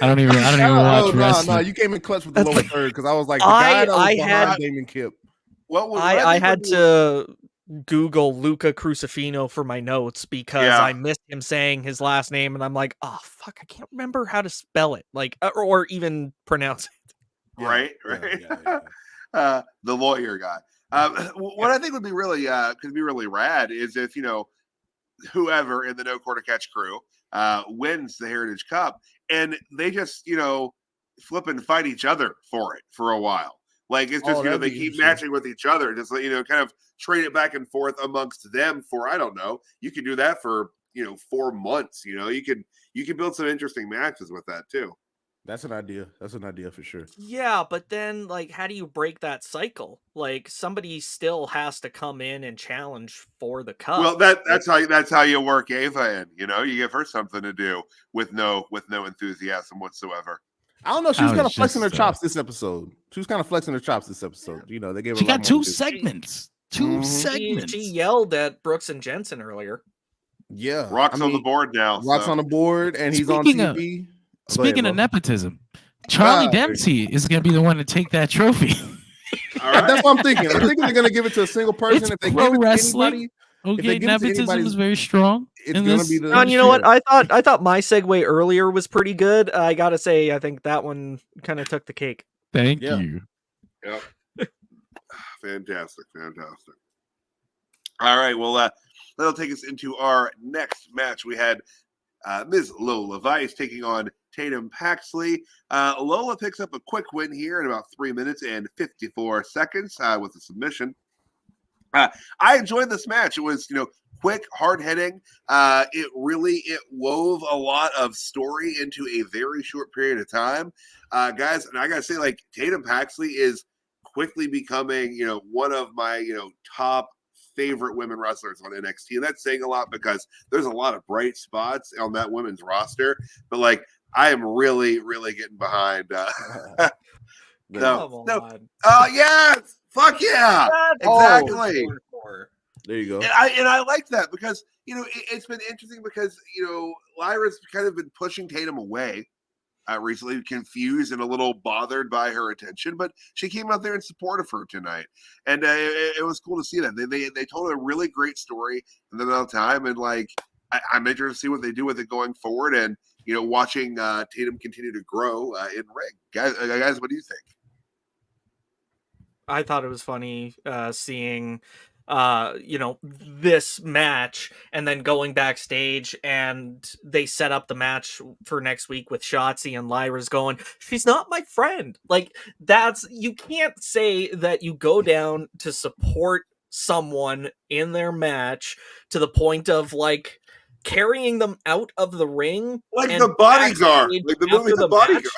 I don't even watch wrestling. No, you came in clutch with the lower third because I was like, the guy that was behind Damon Kip. I had to Google Luca Crucifino for my notes because I missed him saying his last name, and I'm like, oh fuck, I can't remember how to spell it, like or even pronounce it. Right. The lawyer guy. What I think would be really could be really rad is if whoever in the No Quarter Catch crew wins the Heritage Cup and they just flip and fight each other for it for a while. Like it's just they keep matching with each other, just kind of trade it back and forth amongst them for I don't know. You could do that for 4 months. You could build some interesting matches with that too. That's an idea. That's an idea for sure. Yeah, but then how do you break that cycle? Like somebody still has to come in and challenge for the cup. Well, that's how you work Ava in. You give her something to do with no enthusiasm whatsoever. I don't know. She was kind of flexing her chops this episode. They gave her. She got 2 segments. Two segments. She yelled at Brooks and Jensen earlier. Yeah, Rock's on the board now. Rock's on the board, and he's on TV. Speaking of nepotism, Charlie Dempsey is going to be the one to take that trophy. All right. That's what I'm thinking. I'm thinking they're going to give it to a single person. If they give it to anybody, okay, nepotism is very strong. It's going to be the. John, you know what? I thought my segue earlier was pretty good. I gotta say, I think that one kind of took the cake. Thank you. Yep. Fantastic. All right. Well, that'll take us into our next match. We had Ms. Lola Vice taking on Tatum Paxley. Lola picks up a quick win here in about 3 minutes and 54 seconds with a submission. I enjoyed this match. It was, quick, hard hitting. It wove a lot of story into a very short period of time. Guys, and I gotta say, Tatum Paxley is quickly becoming, one of my, top favorite women wrestlers on NXT. And that's saying a lot because there's a lot of bright spots on that women's roster. But I am really, really getting behind. Yes, fuck yeah, exactly. There you go. And I like that because it's been interesting because Lyra's kind of been pushing Tatum away recently, confused and a little bothered by her attention, but she came out there in support of her tonight, and it was cool to see that they told a really great story in the amount of time, and I'm interested to see what they do with it going forward, and watching Tatum continue to grow in ring. Guys, what do you think? I thought it was funny seeing this match and then going backstage and they set up the match for next week with Shotzi and Lyra's going, she's not my friend. You can't say that you go down to support someone in their match to the point of carrying them out of the ring. The Bodyguard. The movie The Bodyguard.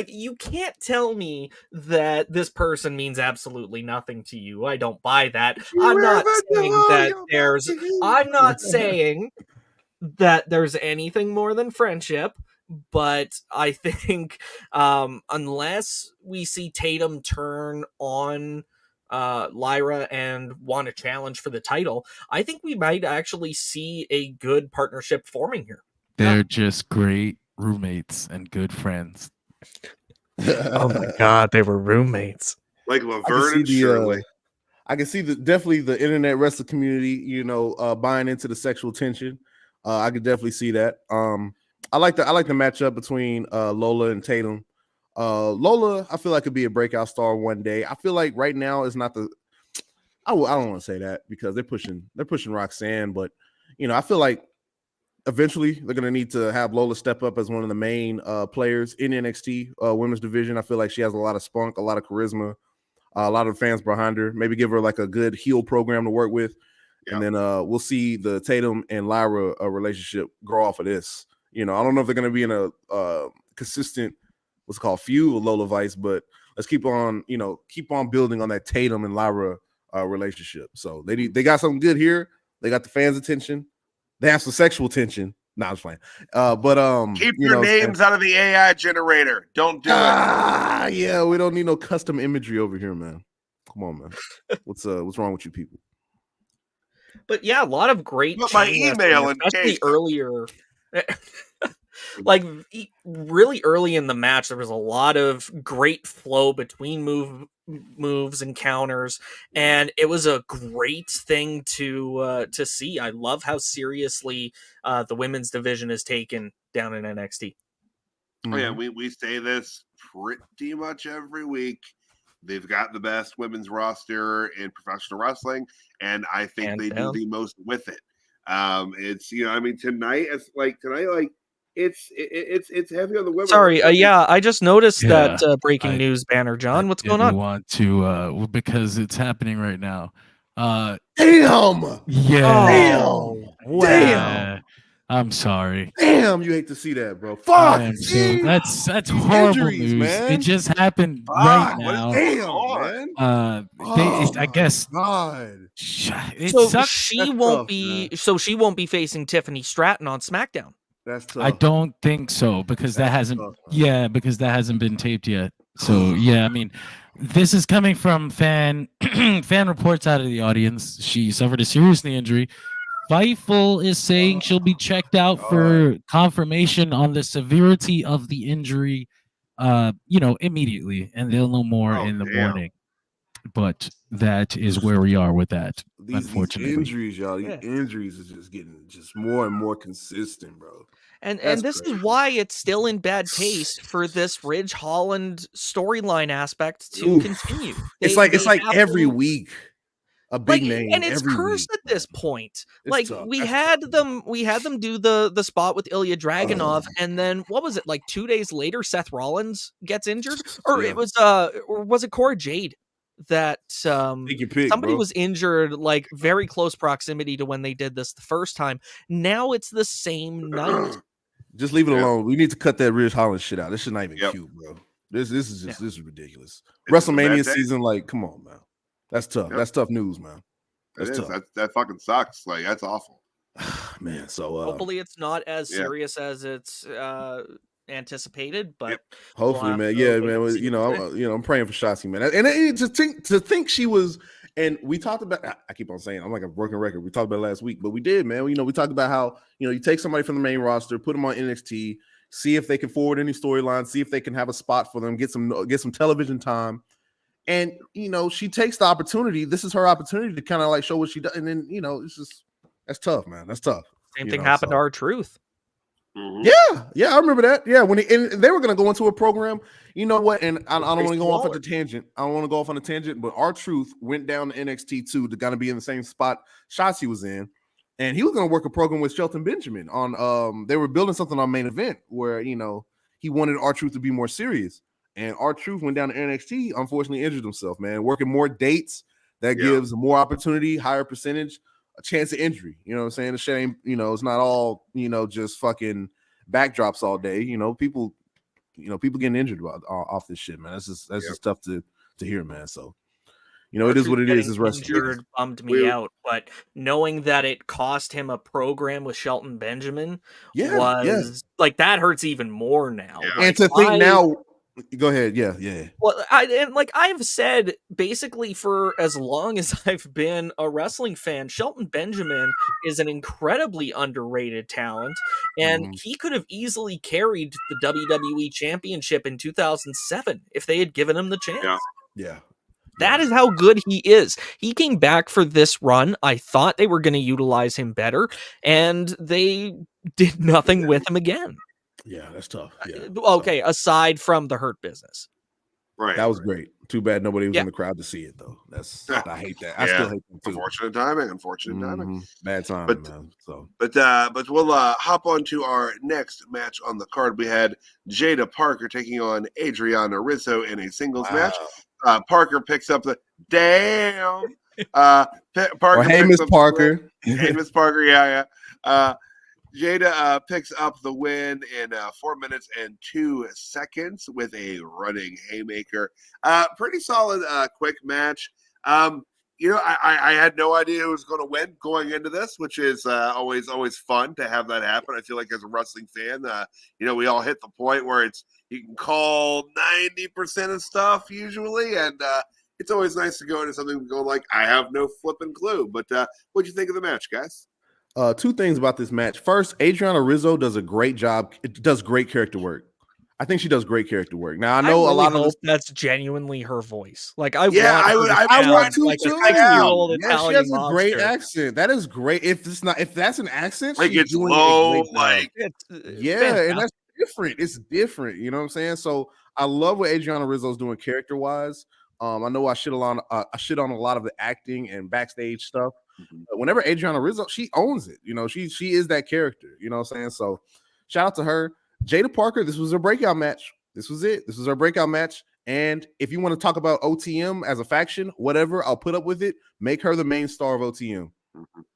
You can't tell me that this person means absolutely nothing to you. I don't buy that. I'm not saying that there's anything more than friendship, but I think unless we see Tatum turn on Lyra and want to challenge for the title, I think we might actually see a good partnership forming here. They're just great roommates and good friends. Oh my god, they were roommates. Like Laverne and Shirley. I can see definitely the internet wrestling community, buying into the sexual tension. I could definitely see that. I like the matchup between Lola and Tatum. Lola, I feel like could be a breakout star one day. I feel like right now is not the. I don't want to say that because they're pushing Roxanne, but I feel like eventually they're going to need to have Lola step up as one of the main players in NXT women's division. I feel like she has a lot of spunk, a lot of charisma, a lot of fans behind her. Maybe give her a good heel program to work with. Yeah. And then we'll see the Tatum and Lyra relationship grow off of this. I don't know if they're going to be in a consistent, what's called feud with Lola Vice, but let's keep on building on that Tatum and Lyra relationship. So they got something good here. They got the fans' attention. They have some sexual tension. Nah, I'm just playing. But keep your names out of the AI generator. Don't do it. Yeah, we don't need no custom imagery over here, man. Come on, man. What's wrong with you people? But yeah, a lot of great. Put my email in especially case. earlier. Like really early in the match, there was a lot of great flow between moves and counters, and it was a great thing to see. I love how seriously the women's division is taken down in NXT. Oh, yeah, we say this pretty much every week. They've got the best women's roster in professional wrestling, and I think they do the most with it. It's tonight it's heavy on the women. Sorry, I just noticed that breaking news banner, John. What's going on? I want to because it's happening right now. Damn. Yeah. Oh, wow. Damn. I'm sorry. Damn, you hate to see that, bro. Fuck. That's horrible news, man. It just happened right now. Damn, man. I guess. God. She won't be facing Tiffany Stratton on SmackDown. That's tough. I don't think so because that hasn't been taped yet. So yeah, I mean, this is coming from fan reports out of the audience. She suffered a serious knee injury. Fightful is saying she'll be checked out for confirmation on the severity of the injury, immediately, and they'll know more in the morning. But that is where we are with that. Unfortunately, these injuries, y'all. These injuries is just getting more and more consistent, bro. And this is why it's still in bad taste for this Ridge Holland storyline aspect to continue. It's like every week. A big name, and it's cursed at this point. It's tough. We had them do the spot with Ilya Dragunov, and then what was it, like 2 days later Seth Rollins gets injured, or it was or was it Cora Jade that somebody was injured like very close proximity to when they did this the first time. Now it's the same night. Just leave it alone. We need to cut that Ridge Holland shit out. This shit not even cute, bro. This is ridiculous. WrestleMania season, like, come on, man. That's tough. That's tough news, man. That's tough. That fucking sucks. Like, that's awful, man. So hopefully it's not as serious as it's anticipated, but hopefully, man. Yeah, man. I'm praying for Shotzi, man. And to think she was. And we talked about. I keep on saying I'm like a broken record. We talked about it last week, but we did, man. We talked about how you take somebody from the main roster, put them on NXT, see if they can forward any storylines, see if they can have a spot for them, get some television time. And she takes the opportunity. This is her opportunity to kind of like show what she does. And then it's just that's tough, man. That's tough. Same thing happened to R-Truth. Mm-hmm. Yeah, I remember that. Yeah, when they were gonna go into a program, you know what? And I don't want to go off on a tangent. I don't want to go off on a tangent, but R-Truth went down to NXT 2 to kind of be in the same spot Shotzi was in, and he was gonna work a program with Shelton Benjamin on. They were building something on Main Event where he wanted R-Truth to be more serious. And R-Truth went down to NXT, unfortunately injured himself, man. Working more dates, that gives more opportunity, higher percentage, a chance of injury. You know what I'm saying? The shame, it's not all, just fucking backdrops all day. People getting injured off this shit, man. That's just tough to hear, man. So, it is what it is. It's wrestling. Bummed me out, but knowing that it cost him a program with Shelton Benjamin was like that hurts even more now. Yeah. And to think now. Go ahead. Yeah. Well, I've said basically for as long as I've been a wrestling fan, Shelton Benjamin is an incredibly underrated talent, and he could have easily carried the WWE Championship in 2007 if they had given him the chance. Yeah. That is how good he is. He came back for this run. I thought they were going to utilize him better, and they did nothing with him again. Yeah, that's tough. Yeah. Okay, aside from the Hurt Business. Right. That was great. Too bad nobody was in the crowd to see it, though. I hate that. I still hate that too. Unfortunate timing. Bad timing, man. So, but we'll hop on to our next match on the card. We had Jaida Parker taking on Adriana Rizzo in a singles match. Parker picks up the Parker. Hey, Miss Parker. Hey, Miss Parker. Yeah. Jaida picks up the win in 4 minutes and 2 seconds with a running haymaker. Pretty solid, quick match. I had no idea who was going to win going into this, which is always fun to have that happen. I feel like as a wrestling fan, we all hit the point where you can call 90% of stuff usually, and it's always nice to go into something and go like, I have no flipping clue. But what'd you think of the match, guys? Two things about this match. First, Adriana Rizzo does a great job. It does great character work. I think she does great character work. Now I know really a lot of that's genuinely her voice. Like I want to like too. a 60-year-old Yeah, she Italian has a great accent. That is great. If that's an accent, like she's it's doing low, like it's and that's different. It's different. You know what I'm saying? So I love what Adriana Rizzo's doing character wise. I know I shit on a lot of the acting and backstage stuff. But whenever Adriana Rizzo, she owns it. She is that character. You know what I'm saying? So shout out to her. Jada Parker, this was her breakout match. This was it. This was her breakout match. And if you want to talk about OTM as a faction, whatever, I'll put up with it. Make her the main star of OTM.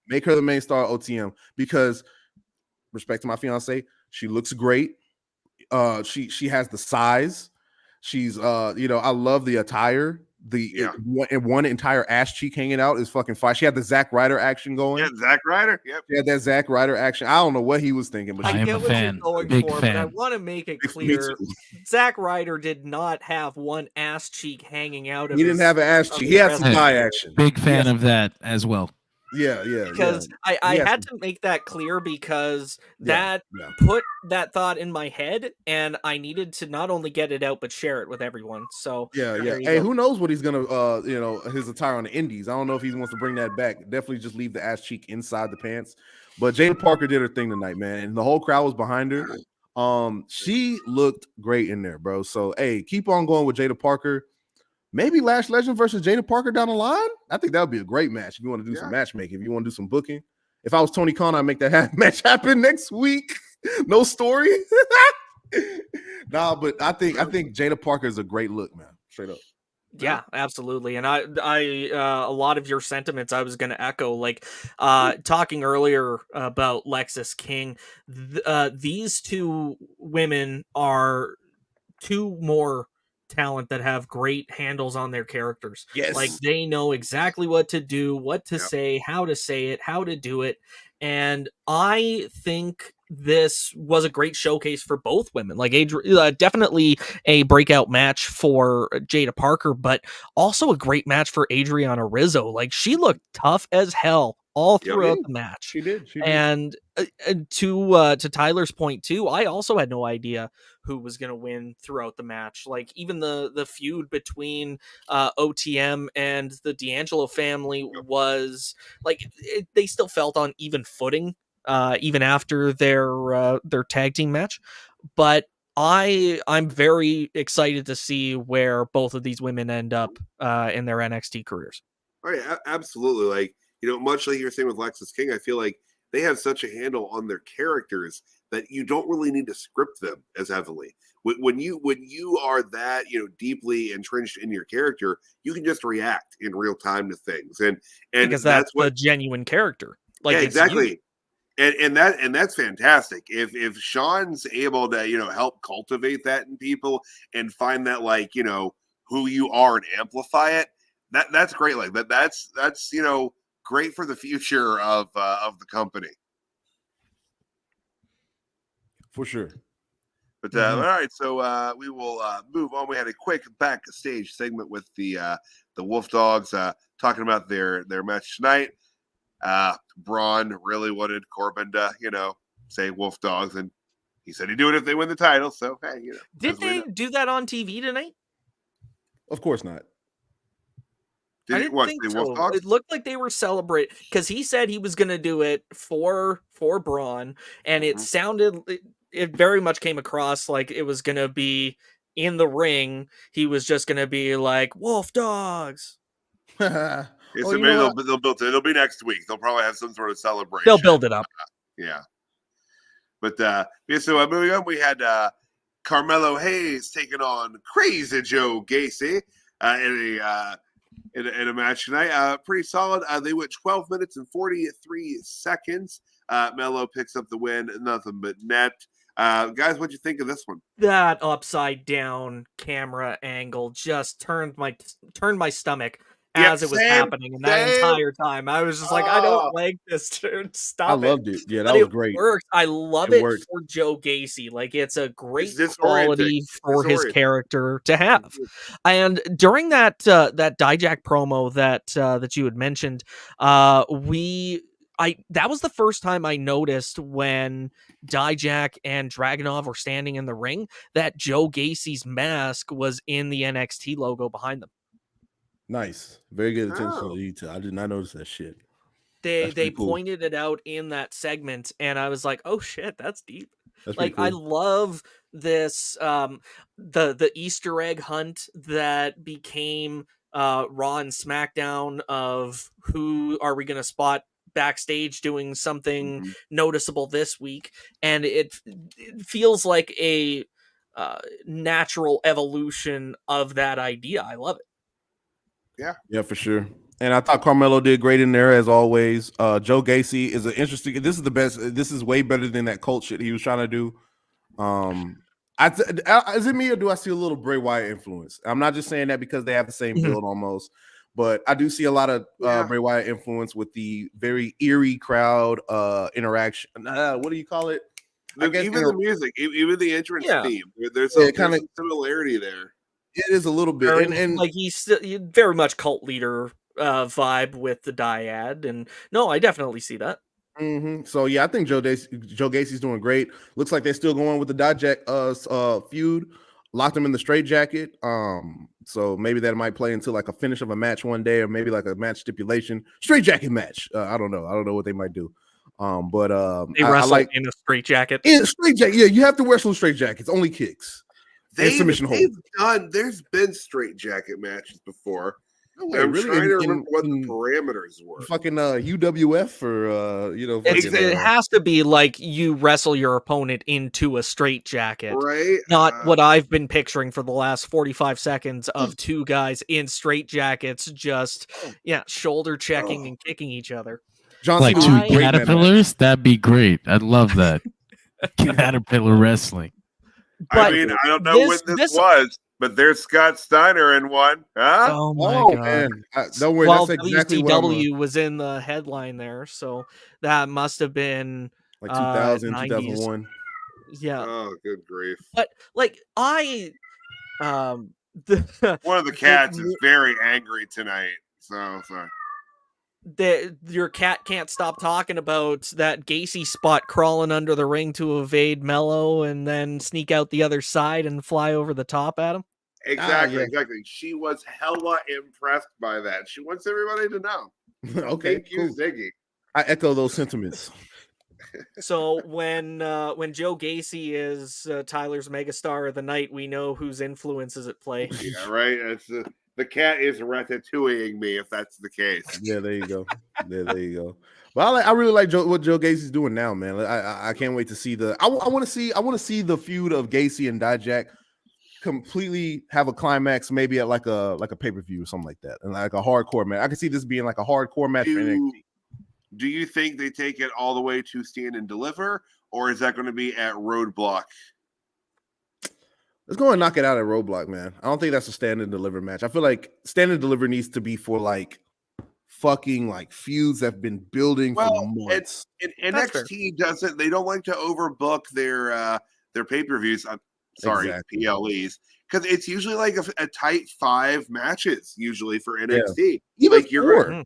Make her the main star of OTM because, respect to my fiance, she looks great. She has the size. She's I love the attire. One entire ass cheek hanging out is fucking fire. She had the Zack Ryder action going. Yeah, Zack Ryder. Yep. She had that Zack Ryder action. I don't know what he was thinking, but I am a fan. Big fan. But I want to make it clear: Zack Ryder did not have one ass cheek hanging out. He didn't have an ass cheek. He had some thigh action. Big fan of that as well. Yeah. Because I had to make that clear because that put that thought in my head, and I needed to not only get it out but share it with everyone. So Hey, who knows what he's gonna his attire on the Indies? I don't know if he wants to bring that back. Definitely just leave the ass cheek inside the pants. But Jada Parker did her thing tonight, man, and the whole crowd was behind her. She looked great in there, bro. So hey, keep on going with Jada Parker. Maybe Lash Legend versus Jada Parker down the line. I think that would be a great match if you want to do some matchmaking. If you want to do some booking. If I was Tony Khan, I'd make that match happen next week. No story. But I think Jada Parker is a great look, man. Straight up. Yeah, absolutely. And I a lot of your sentiments I was going to echo, like talking earlier about Lexis King. These two women are two more talent that have great handles on their characters. Yes. Like they know exactly what to do, what to say, how to do it. And I think this was a great showcase for both women. Like definitely a breakout match for Jada Parker, but also a great match for Adriana Rizzo. Like she looked tough as hell all throughout the match. She did. And to Tyler's point too, I also had no idea who was going to win throughout the match. Like even the feud between OTM and the D'Angelo family was like they still felt on even footing even after their tag team match. But I'm very excited to see where both of these women end up in their NXT careers. Oh yeah, absolutely. Like, much like you're saying with Lexis King, I feel like they have such a handle on their characters that you don't really need to script them as heavily. When you are that deeply entrenched in your character, you can just react in real time to things, and because that's what a genuine character. Like exactly, and that's fantastic. If Sean's able to help cultivate that in people and find that who you are and amplify it, that's great. Like that's great for the future of the company. For sure. But all right, so we will move on. We had a quick backstage segment with the Wolf Dogs talking about their match tonight. Braun really wanted Corbin to say Wolf Dogs, and he said he'd do it if they win the title. So hey, did they do that on TV tonight? Of course not. I didn't think so. It looked like they were celebrating because he said he was going to do it for Braun, and it sounded, it very much came across like it was going to be in the ring. He was just going to be like Wolf Dogs. So maybe they'll build it. It'll be next week. They'll probably have some sort of celebration. They'll build it up. Yeah. But so moving on, we had Carmello Hayes taking on Crazy Joe Gacy in a match tonight. Pretty solid. They went 12 minutes and 43 seconds. Melo picks up the win. Nothing but net. Guys, what'd you think of this one? That upside down camera angle just turned my stomach as it was happening, and that entire time I was just like, I don't like this, dude. Stop I loved it. Yeah, that but was it great. works. I love it for Joe Gacy. Like, it's a great quality for his character to have. And during that that Dijak promo that you had mentioned, that was the first time I noticed when Dijak and Dragunov were standing in the ring that Joe Gacy's mask was in the NXT logo behind them. Nice. Very good attention to detail. I did not notice that shit. They pointed it out in that segment, and I was like, oh shit, that's deep. That's like, cool. I love this the Easter egg hunt that became Raw and SmackDown of who are we gonna spot backstage doing something noticeable this week, and it feels like a natural evolution of that idea. I love it. Yeah, for sure. And I thought Carmelo did great in there as always. Joe Gacy is an interesting. This is the best. This is way better than that cult shit he was trying to do. Is it me or do I see a little Bray Wyatt influence? I'm not just saying that because they have the same build almost, but I do see a lot of Bray Wyatt influence with the very eerie crowd interaction. What do you call it? I guess even the music, even the entrance theme. There's some similarity there. It is a little bit, and like he's very much cult leader vibe with the dyad, and no, I definitely see that. So yeah, I think Joe Gacy's doing great. Looks like they're still going with the Dijak feud. Locked him in the straitjacket. So maybe that might play into like a finish of a match one day, or maybe like a match stipulation straitjacket match. I don't know. I don't know what they might do. But they wrestle in a straitjacket. In a straitjacket, yeah, you have to wear some straitjackets. Only kicks. There's been straitjacket matches before. No, I'm trying to remember what the parameters were. Fucking UWF or it has to be like you wrestle your opponent into a straitjacket, right? Not what I've been picturing for the last 45 seconds of two guys in straitjackets just shoulder checking and kicking each other. John like two caterpillars, that'd be great. I'd love that. Caterpillar wrestling. But I mean, I don't know what this was, but there's Scott Steiner in one. Huh? Oh my god! Man. Don't worry, well, that's exactly WCW was in the headline there, so that must have been like 2000, 2001. Yeah. Oh, good grief! But like one of the cats is very angry tonight. So sorry. Your cat can't stop talking about that Gacy spot crawling under the ring to evade Melo and then sneak out the other side and fly over the top at him. Exactly. She was hella impressed by that. She wants everybody to know. Okay, thank you, Ziggy. I echo those sentiments. So when Joe Gacy is Tyler's megastar of the night, we know whose influence is at play. Yeah, right. It's the cat is ratatouilleing me if that's the case. Yeah, there you go. There you go. Well, I really like what Joe Gacy's doing now, man. I can't wait to see I want to see the feud of Gacy and Dijak completely have a climax, maybe at like a pay-per-view or something like that, and like a hardcore match. I can see this being like a hardcore match for NXT. Do you think they take it all the way to Stand and Deliver, or is that going to be at Roadblock? Let's go and knock it out at Roadblock, man. I don't think that's a Stand and Deliver match. I feel like Stand and Deliver needs to be for like fucking like feuds that have been building for months. And NXT doesn't. They don't like to overbook their pay-per-views. PLEs, because it's usually like a tight 5 matches usually for NXT. Even like you're going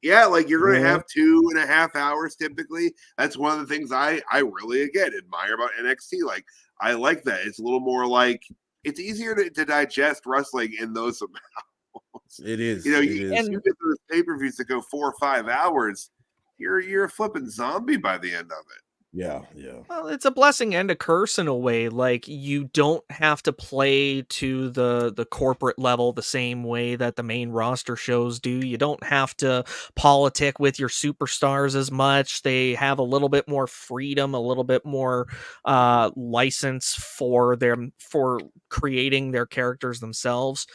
to have 2.5 hours typically. That's one of the things I really admire about NXT. Like I like that. It's a little more like it's easier to digest wrestling in those amounts. It is. You get those pay-per-views that go 4 or 5 hours, you're a flipping zombie by the end of it. Yeah. Well, it's a blessing and a curse in a way. Like you don't have to play to the corporate level the same way that the main roster shows do. You don't have to politic with your superstars as much. They have a little bit more freedom, a little bit more license for creating their characters themselves.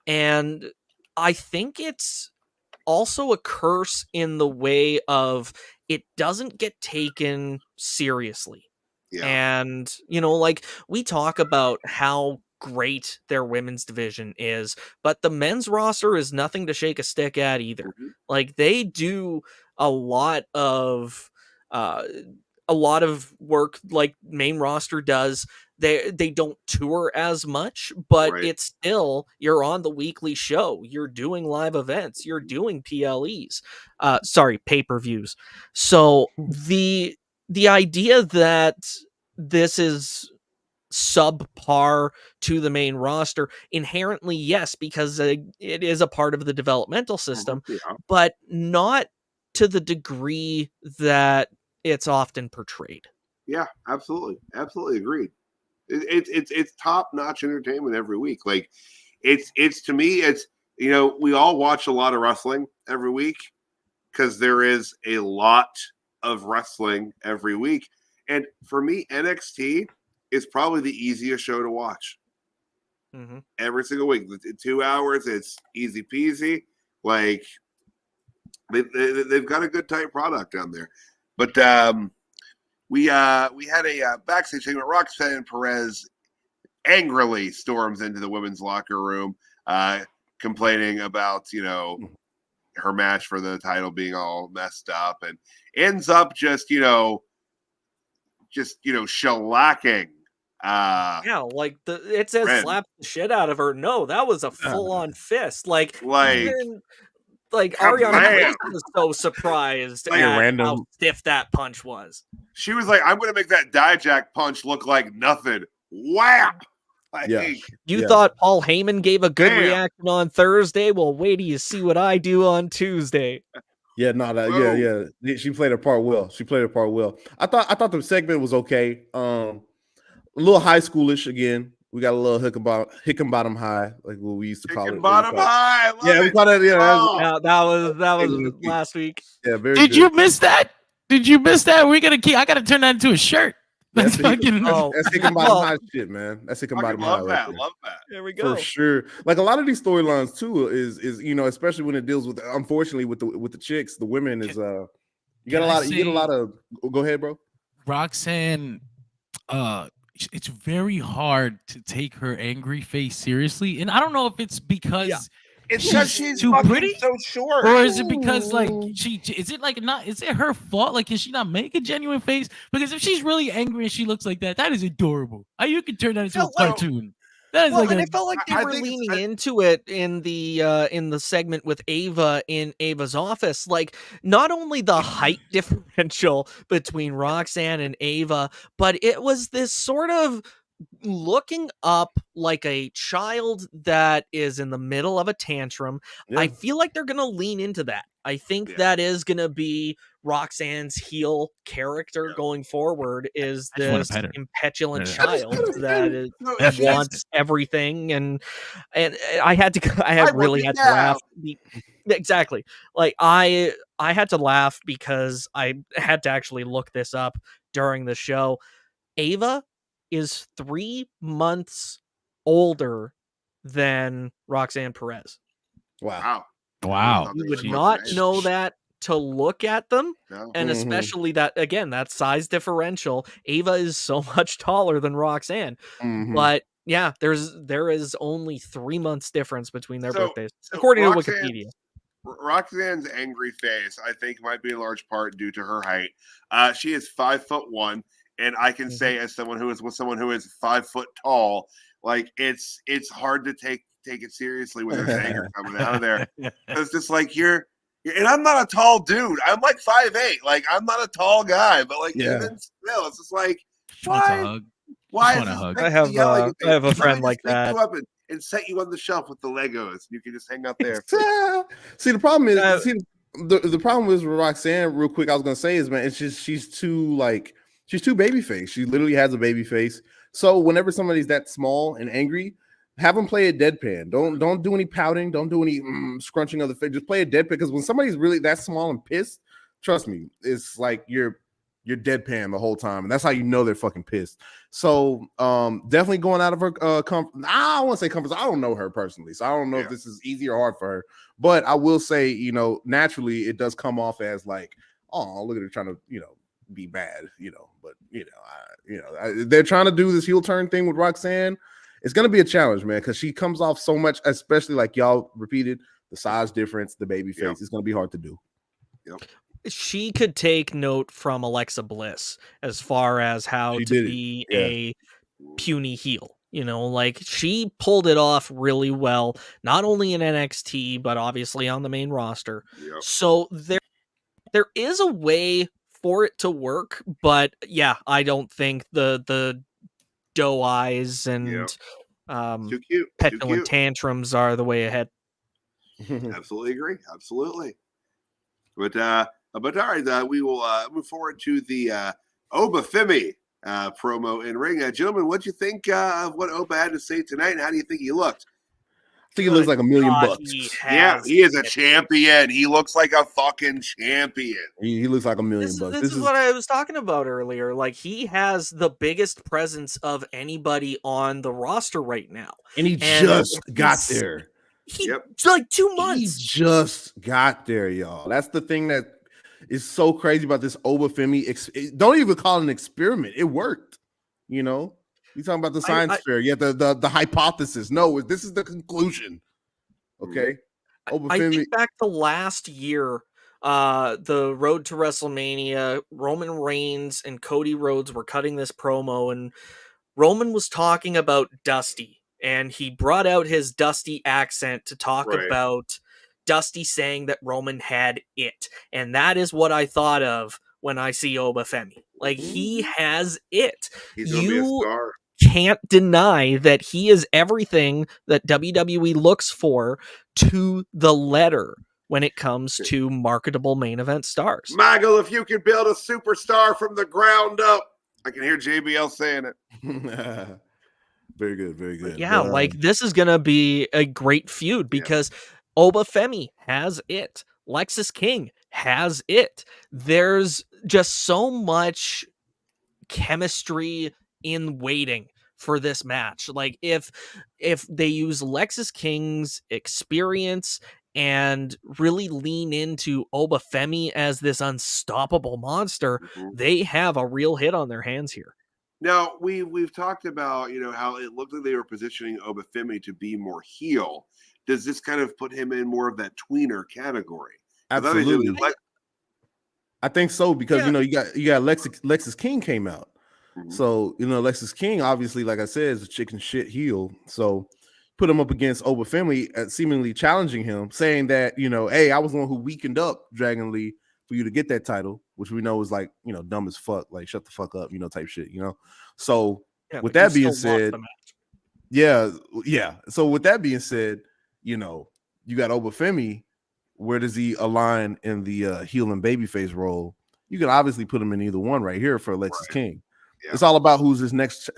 And I think it's also a curse in the way of it doesn't get taken seriously. Yeah. And, like we talk about how great their women's division is, but the men's roster is nothing to shake a stick at either. Mm-hmm. Like, they do a lot of work like main roster does. They don't tour as much, but Right. it's still, you're on the weekly show, you're doing live events, you're doing PLEs, pay-per-views. So the idea that this is subpar to the main roster, inherently yes, because it is a part of the developmental system, Yeah. but not to the degree that it's often portrayed. Yeah, absolutely agreed. It's top-notch entertainment every week. Like, it's to me, it's, you know, we all watch a lot of wrestling every week because there is a lot of wrestling every week. And for me, NXT is probably the easiest show to watch. Mm-hmm. Every single week. 2 hours, it's easy peasy. Like, they've got a good tight product down there. But we had a backstage segment. Roxanne Perez angrily storms into the women's locker room, complaining about, you know, her match for the title being all messed up, and ends up just shellacking. Like it says Ren. slap the shit out of her. No, that was a full-on fist. Like even Ariana Grace was so surprised at how stiff that punch was. She was like, I'm going to make that Dijak punch look like nothing. Whap! You thought Paul Heyman gave a good reaction on Thursday? Well, wait till you see what I do on Tuesday. Yeah, she played her part well. I thought the segment was okay. A little high schoolish again. We got a little Hickenbottom high, like what we used to call it. Hickenbottom high. We call it. Yeah, that was last week. Yeah, very. Did you miss that? I gotta turn that into a shirt. That's Hickenbottom high shit, man. That's Hickenbottom high. Love that. There we go. For sure. Like, a lot of these storylines too is you know, especially when it deals with, unfortunately, with the chicks, the women is you get a lot of. Go ahead, bro. Roxanne, it's very hard to take her angry face seriously, and I don't know if it's because she's too pretty, so short, or is it because is it her fault? Like, can she not make a genuine face? Because if she's really angry and she looks like that is adorable. You can turn that into a cartoon. And it felt like they were leaning into it in the segment with Ava in Ava's office. Like, not only the height differential between Roxanne and Ava, but it was this sort of looking up like a child that is in the middle of a tantrum. I feel like they're gonna lean into that. I think that is gonna be Roxanne's heel character going forward, is this impetulant child that wants everything, and I really had to laugh. Exactly. Like, I had to laugh because I had to actually look this up during the show. Ava is 3 months older than Roxanne Perez. Wow. You would not know that to look at them. No. And especially that size differential. Ava is so much taller than Roxanne. But yeah, there is only 3 months difference between their birthdays, according to Wikipedia. Roxanne's angry face, I think, might be in large part due to her height. She is 5'1", and I can say, as someone who is 5 foot tall, like, it's hard to take it seriously when there's anger coming out of there. It's just like, and I'm not a tall dude. I'm like 5'8". Like, I'm not a tall guy, but like, even still, it's just like, why? I have a friend like that. And set you on the shelf with the Legos. You can just hang out there. See, the problem is, the problem is with Roxanne, real quick, I was gonna say is, man, it's just she's too baby face. She literally has a baby face. So whenever somebody's that small and angry, have them play a deadpan. Don't do any pouting. Don't do any scrunching of the face. Just play a deadpan, because when somebody's really that small and pissed, trust me, it's like you're deadpan the whole time, and that's how you know they're fucking pissed. So definitely going out of her comfort. I don't want to say comfort. I don't know her personally, so I don't know if this is easy or hard for her. But I will say, you know, naturally it does come off as like, oh, look at her trying to, you know, be bad, you know. But they're trying to do this heel turn thing with Roxanne, it's going to be a challenge, man, because she comes off so much, especially like y'all repeated, the size difference, the baby face. Yep. It's going to be hard to do. Yep. She could take note from Alexa Bliss as far as how She to did it. be Yeah. a puny heel. You know, like she pulled it off really well, not only in NXT, but obviously on the main roster. Yep. So there is a way for it to work, but yeah, I don't think the doe eyes and Too cute. petulant tantrums are the way ahead. Absolutely agree. Absolutely. But all right, we will move forward to the Oba Femi promo in ring. Gentlemen, what do you think of what Oba had to say tonight, and how do you think he looked? I think he looks like $1 million bucks. He is a champion. He looks like a fucking champion. He looks like $1 million bucks. This is what I was talking about earlier. Like, he has the biggest presence of anybody on the roster right now. And he just got there. Like 2 months. He just got there, y'all. That's the thing that is so crazy about this Oba Femi. Don't even call it an experiment. It worked. You know, you talking about the science fair. Yeah, the hypothesis. No, this is the conclusion. Okay. Oba I Femi. think back to last year, the road to WrestleMania, Roman Reigns and Cody Rhodes were cutting this promo, and Roman was talking about Dusty. And he brought out his Dusty accent to talk about Dusty saying that Roman had it. And that is what I thought of when I see Oba Femi. Like, he has it. He's going to be a star. Can't deny that he is everything that WWE looks for to the letter when it comes to marketable main event stars. Michael, if you could build a superstar from the ground up, I can hear JBL saying it. Very good, very good. Yeah, like this is gonna be a great feud because Oba Femi has it. Lexis King has it. There's just so much chemistry in waiting for this match. Like if they use Lexis King's experience and really lean into Oba Femi as this unstoppable monster, they have a real hit on their hands here. Now, we've talked about, how it looked like they were positioning Oba Femi to be more heel. Does this kind of put him in more of that tweener category? Absolutely. I think so because, you got Lexis King came out. Mm-hmm. So, Lexis King, obviously, like I said, is a chicken shit heel. So put him up against Oba Femi, seemingly challenging him, saying that, hey, I was the one who weakened up Dragon Lee for you to get that title, which we know is like, dumb as fuck, like shut the fuck up, type shit, So with that being said, So with that being said, you got Oba Femi. Where does he align in the heel and babyface role? You can obviously put him in either one right here for Alexis King. Yeah. It's all about who his next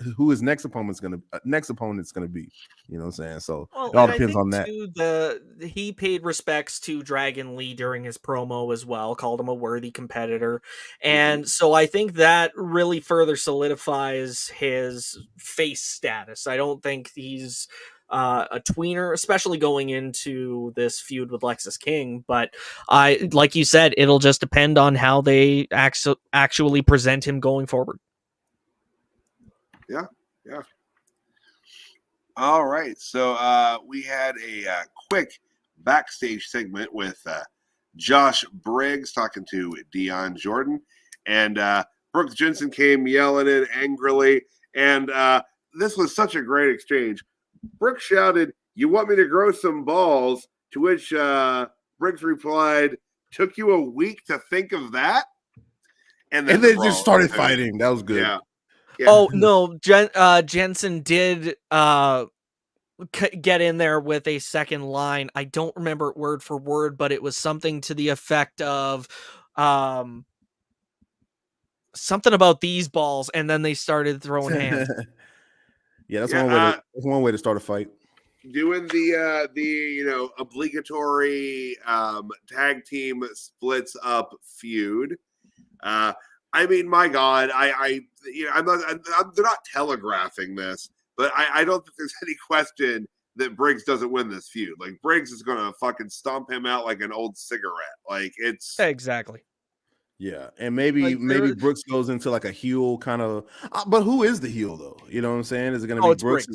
opponent's gonna be. You know what I'm saying? So it all depends on that. He paid respects to Dragon Lee during his promo as well, called him a worthy competitor. And so I think that really further solidifies his face status. I don't think he's a tweener, especially going into this feud with Lexis King. But like you said, it'll just depend on how they actually present him going forward. Yeah. All right. So we had a quick backstage segment with Josh Briggs talking to Dion Jordan. And Brooks Jensen came yelling in angrily. And this was such a great exchange. Brooks shouted, "You want me to grow some balls?" To which Briggs replied, "Took you a week to think of that?" And then they just started fighting. That was good. Yeah. Oh no, Jensen did get in there with a second line. I don't remember it word for word, but it was something to the effect of something about these balls, and then they started throwing hands. That's one way to start a fight. Doing the obligatory tag team splits up feud. I mean, my God, they're not telegraphing this, but I don't think there's any question that Briggs doesn't win this feud. Like, Briggs is going to fucking stomp him out like an old cigarette. Like, it's exactly. Yeah, and maybe Brooks goes into like a heel kind of. But who is the heel though? You know what I'm saying? Is it going to be Brooks?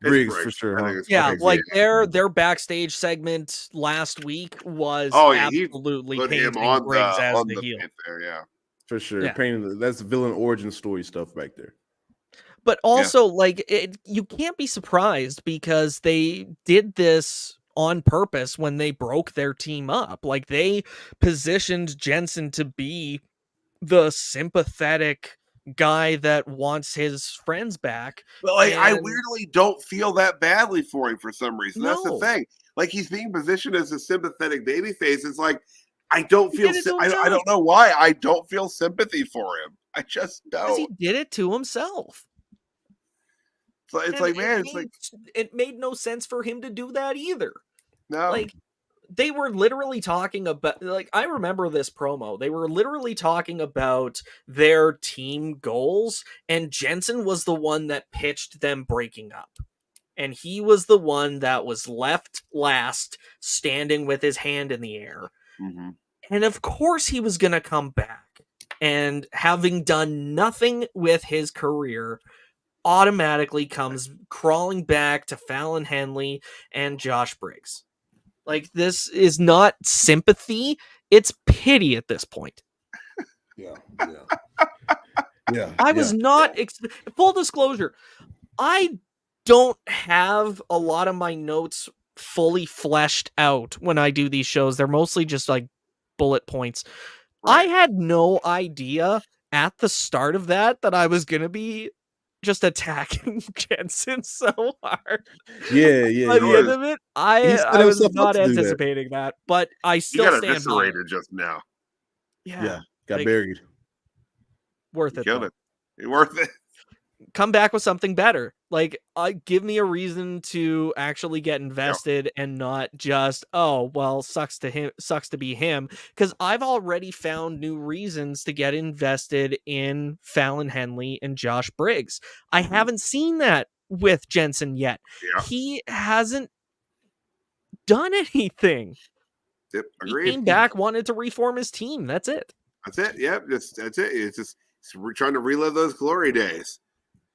Briggs for sure. I Huh? think it's Yeah, Briggs, like their backstage segment last week was he absolutely put him painting on Briggs as on the the heel. paint there, yeah. For sure. Yeah. Painting that's villain origin story stuff back there. But also, like, you can't be surprised because they did this on purpose when they broke their team up. Like, they positioned Jensen to be the sympathetic guy that wants his friends back. But like, I and- weirdly don't feel that badly for him for some reason. That's the No. thing. Like, he's being positioned as a sympathetic babyface. It's like I don't He feel. did it to I himself. don't know why. I don't feel sympathy for him. I just Because he don't. did it to himself. It's And like, man, it's like it made no sense for him to do that either. no. Like, they were literally talking about, like, I remember this promo. They were literally talking about their team goals, and Jensen was the one that pitched them breaking up. And he was the one that was left last, standing with his hand in the air. Mm-hmm. And of course he was going to come back. And having done nothing with his career, automatically comes crawling back to Fallon Henley and Josh Briggs. Like, this is not sympathy, it's pity at this point. Yeah. I was not full disclosure, I don't have a lot of my notes fully fleshed out when I do these shows. They're mostly just like bullet points. Right. I had no idea at the start of that I was going to be just attacking Jensen so hard. Yeah. By the end of it, I was not to do that. anticipating that, but I You still got stand by it. eviscerated just now. Yeah, Got like, buried. worth You it. killed though. it. It's worth it. Come back with something better. Like, give me a reason to actually get invested and not just, oh, well, sucks to be him. Because I've already found new reasons to get invested in Fallon Henley and Josh Briggs. I haven't seen that with Jensen yet. Yeah. He hasn't done anything. Yep, He agreed. came back, wanted to reform his team. That's it. That's it. Yep, that's it. It's just trying to relive those glory days.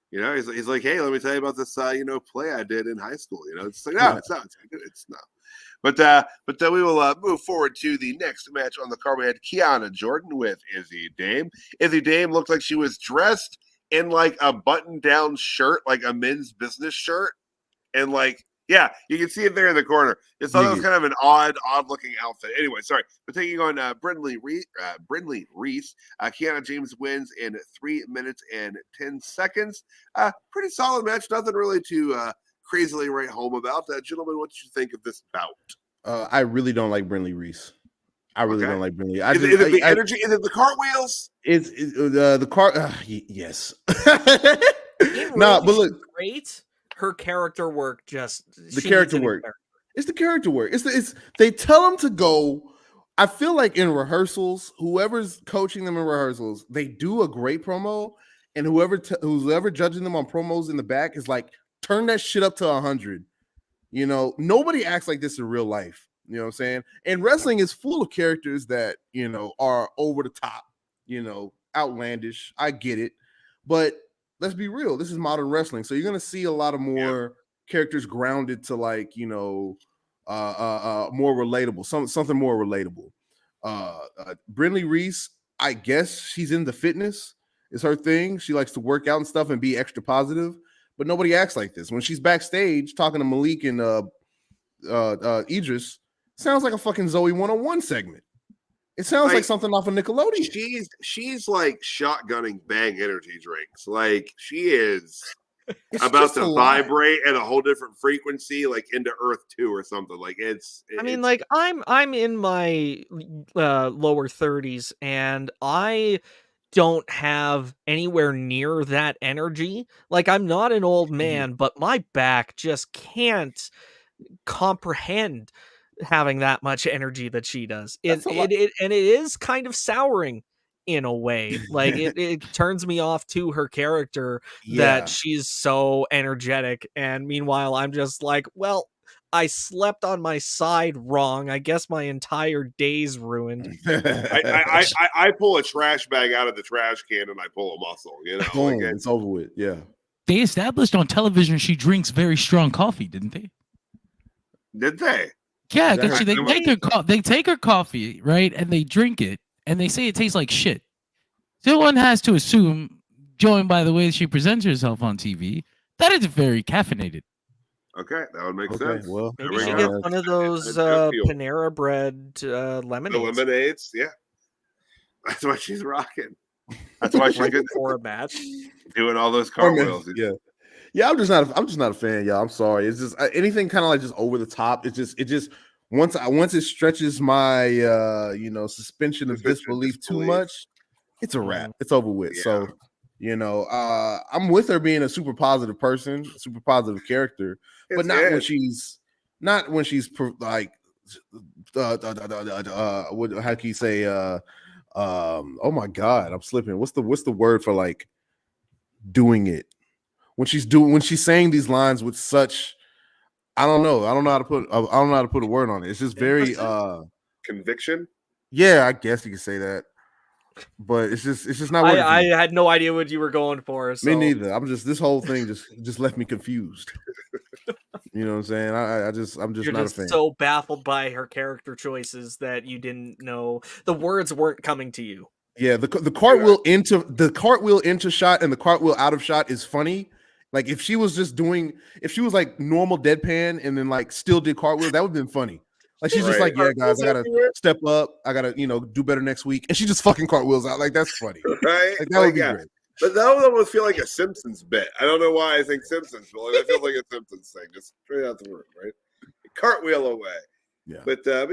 You know, he's like, hey, let me tell you about this, play I did in high school. You know, it's like, no, it's not. It's not. But then we will move forward to the next match on the card. We had Kiana Jordan with Izzy Dame. Izzy Dame looked like she was dressed in like a button-down shirt, like a men's business shirt, and like, yeah, you can see it there in the corner. It's thought it was kind of an odd-looking outfit. Anyway, sorry. But taking on Brinley Reece, Kiana James wins in 3 minutes and 10 seconds. Pretty solid match. Nothing really to crazily write home about. Gentlemen, what did you think of this bout? I really don't like Brinley Reece. I really don't like Brinley. Is it the energy? Is it the cartwheels? It's the car. Yes. But look, great. Her character work the character work. It's the character work. It's they tell them to go. I feel like in rehearsals, whoever's coaching them in rehearsals, they do a great promo, and who's ever judging them on promos in the back is like, turn that shit up to 100. You know, nobody acts like this in real life. You know what I'm saying? And wrestling is full of characters that, are over the top, outlandish. I get it. But let's be real. This is modern wrestling. So you're going to see a lot of more characters grounded to like, more relatable, something more relatable. Brinley Reece, I guess she's into fitness. It's her thing. She likes to work out and stuff and be extra positive, but nobody acts like this. When she's backstage talking to Malik and Idris, sounds like a fucking Zoe 101 segment. It sounds like something off of Nickelodeon. She's like shotgunning Bang energy drinks. Like she is about to vibrate at a whole different frequency, like into Earth 2 or something. Like I'm in my lower 30s, and I don't have anywhere near that energy. Like, I'm not an old man, but my back just can't comprehend having that much energy that she does. And it is kind of souring in a way. Like it turns me off to her character that she's so energetic, and meanwhile I'm just like, well, I slept on my side wrong. I guess my entire day's ruined. I pull a trash bag out of the trash can and I pull a muscle, Boom, it's over with. Yeah. they established on television she drinks very strong coffee, didn't they? Did they? Yeah, Is that because her- they take her coffee, right, and they drink it, and they say it tastes like shit. So one has to assume, going by the way she presents herself on TV, that it's very caffeinated. Okay, that would make Okay, sense. well, Maybe There she we gets go. one of those Jet fuel. Panera Bread The lemonades lemonades, yeah. That's what she's rocking. That's why she's right good before a match. doing all those Or cartwheels. yeah. I'm just not a fan, y'all. I'm sorry. It's just anything kind of like just over the top. It just once it stretches my suspension of disbelief too much, it's a wrap. It's over with. Yeah. So I'm with her being a super positive person, super positive character, but not when she's like what, how can you say oh my god, I'm slipping. What's the word for like doing it? When she's saying these lines with such, I don't know how to put a word on it. It's just very Conviction. yeah, I guess you could say that. But it's just not working. I had no idea what you were going for. So. Me neither. I'm just, this whole thing just left me confused. You know what I'm saying? I'm just You're not just a fan. so baffled by her character choices that you didn't know the words weren't coming to you. Yeah, the cartwheel into shot and the cartwheel out of shot is funny. Like if she was like normal deadpan and then like still did cartwheels, that would have been funny. Like she's just like, yeah, guys, I gotta step up. I gotta, do better next week. And she just fucking cartwheels out. Like that's funny. Right? Like that would be great. But that would almost feel like a Simpsons bit. I don't know why I think Simpsons, but it feels like a Simpsons thing. Just straight out the room, right? Cartwheel away. Yeah. But that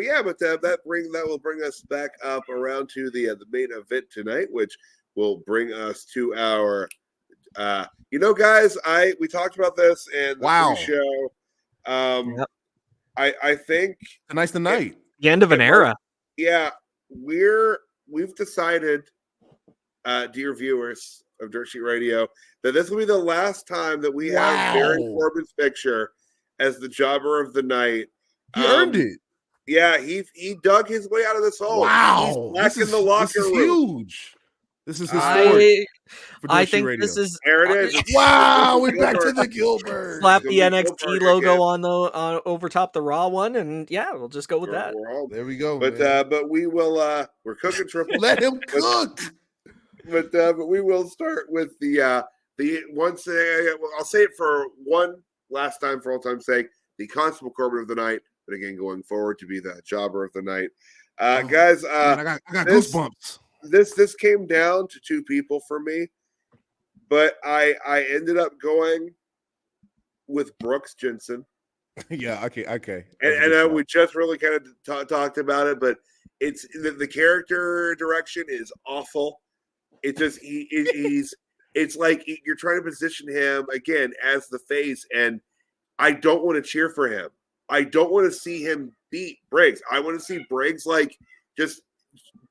will bring us back up around to the main event tonight, which will bring us to our guys, we talked about this in the pre-show. Yep. I think tonight's the night. The end of an era. Yeah, we've decided, dear viewers of Dirt Sheet Radio, that this will be the last time that we have Baron Corbin's picture as the jobber of the night. He earned it. Yeah, he dug his way out of this hole. Wow, he's back in the locker room. Huge. This is historic. I think this is. There it is. Wow, we're back to the Gilbert. Slap the NXT logo on the over top the Raw one, and yeah, we'll just go with that. There we go. But we will. We're cooking triple. Let him cook. But we will start with the once. I'll say it for one last time for all time's sake. The Constable Corbin of the night, but again going forward to be the jobber of the night. Guys, man, I got goosebumps. This came down to two people for me, but I ended up going with Brooks Jensen. Yeah, okay. And we just really kind of talked about it, but it's the character direction is awful. It just it's like you're trying to position him again as the face, and I don't want to cheer for him. I don't want to see him beat Briggs. I want to see Briggs like just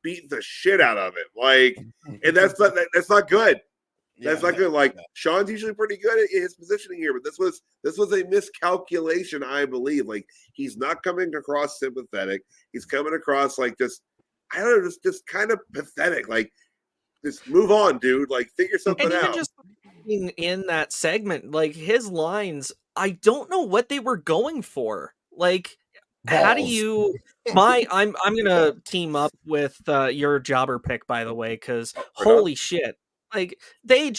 beat the shit out of it. Like, and that's not good. That's not good. Like Sean's usually pretty good at his positioning here, but this was a miscalculation, I believe. Like he's not coming across sympathetic. He's coming across like just kind of pathetic. Like just move on, dude. Like figure something out. Even just in that segment, like his lines, I don't know what they were going for. Like how do you I'm gonna team up with your jobber pick, by the way, because holy shit. Like they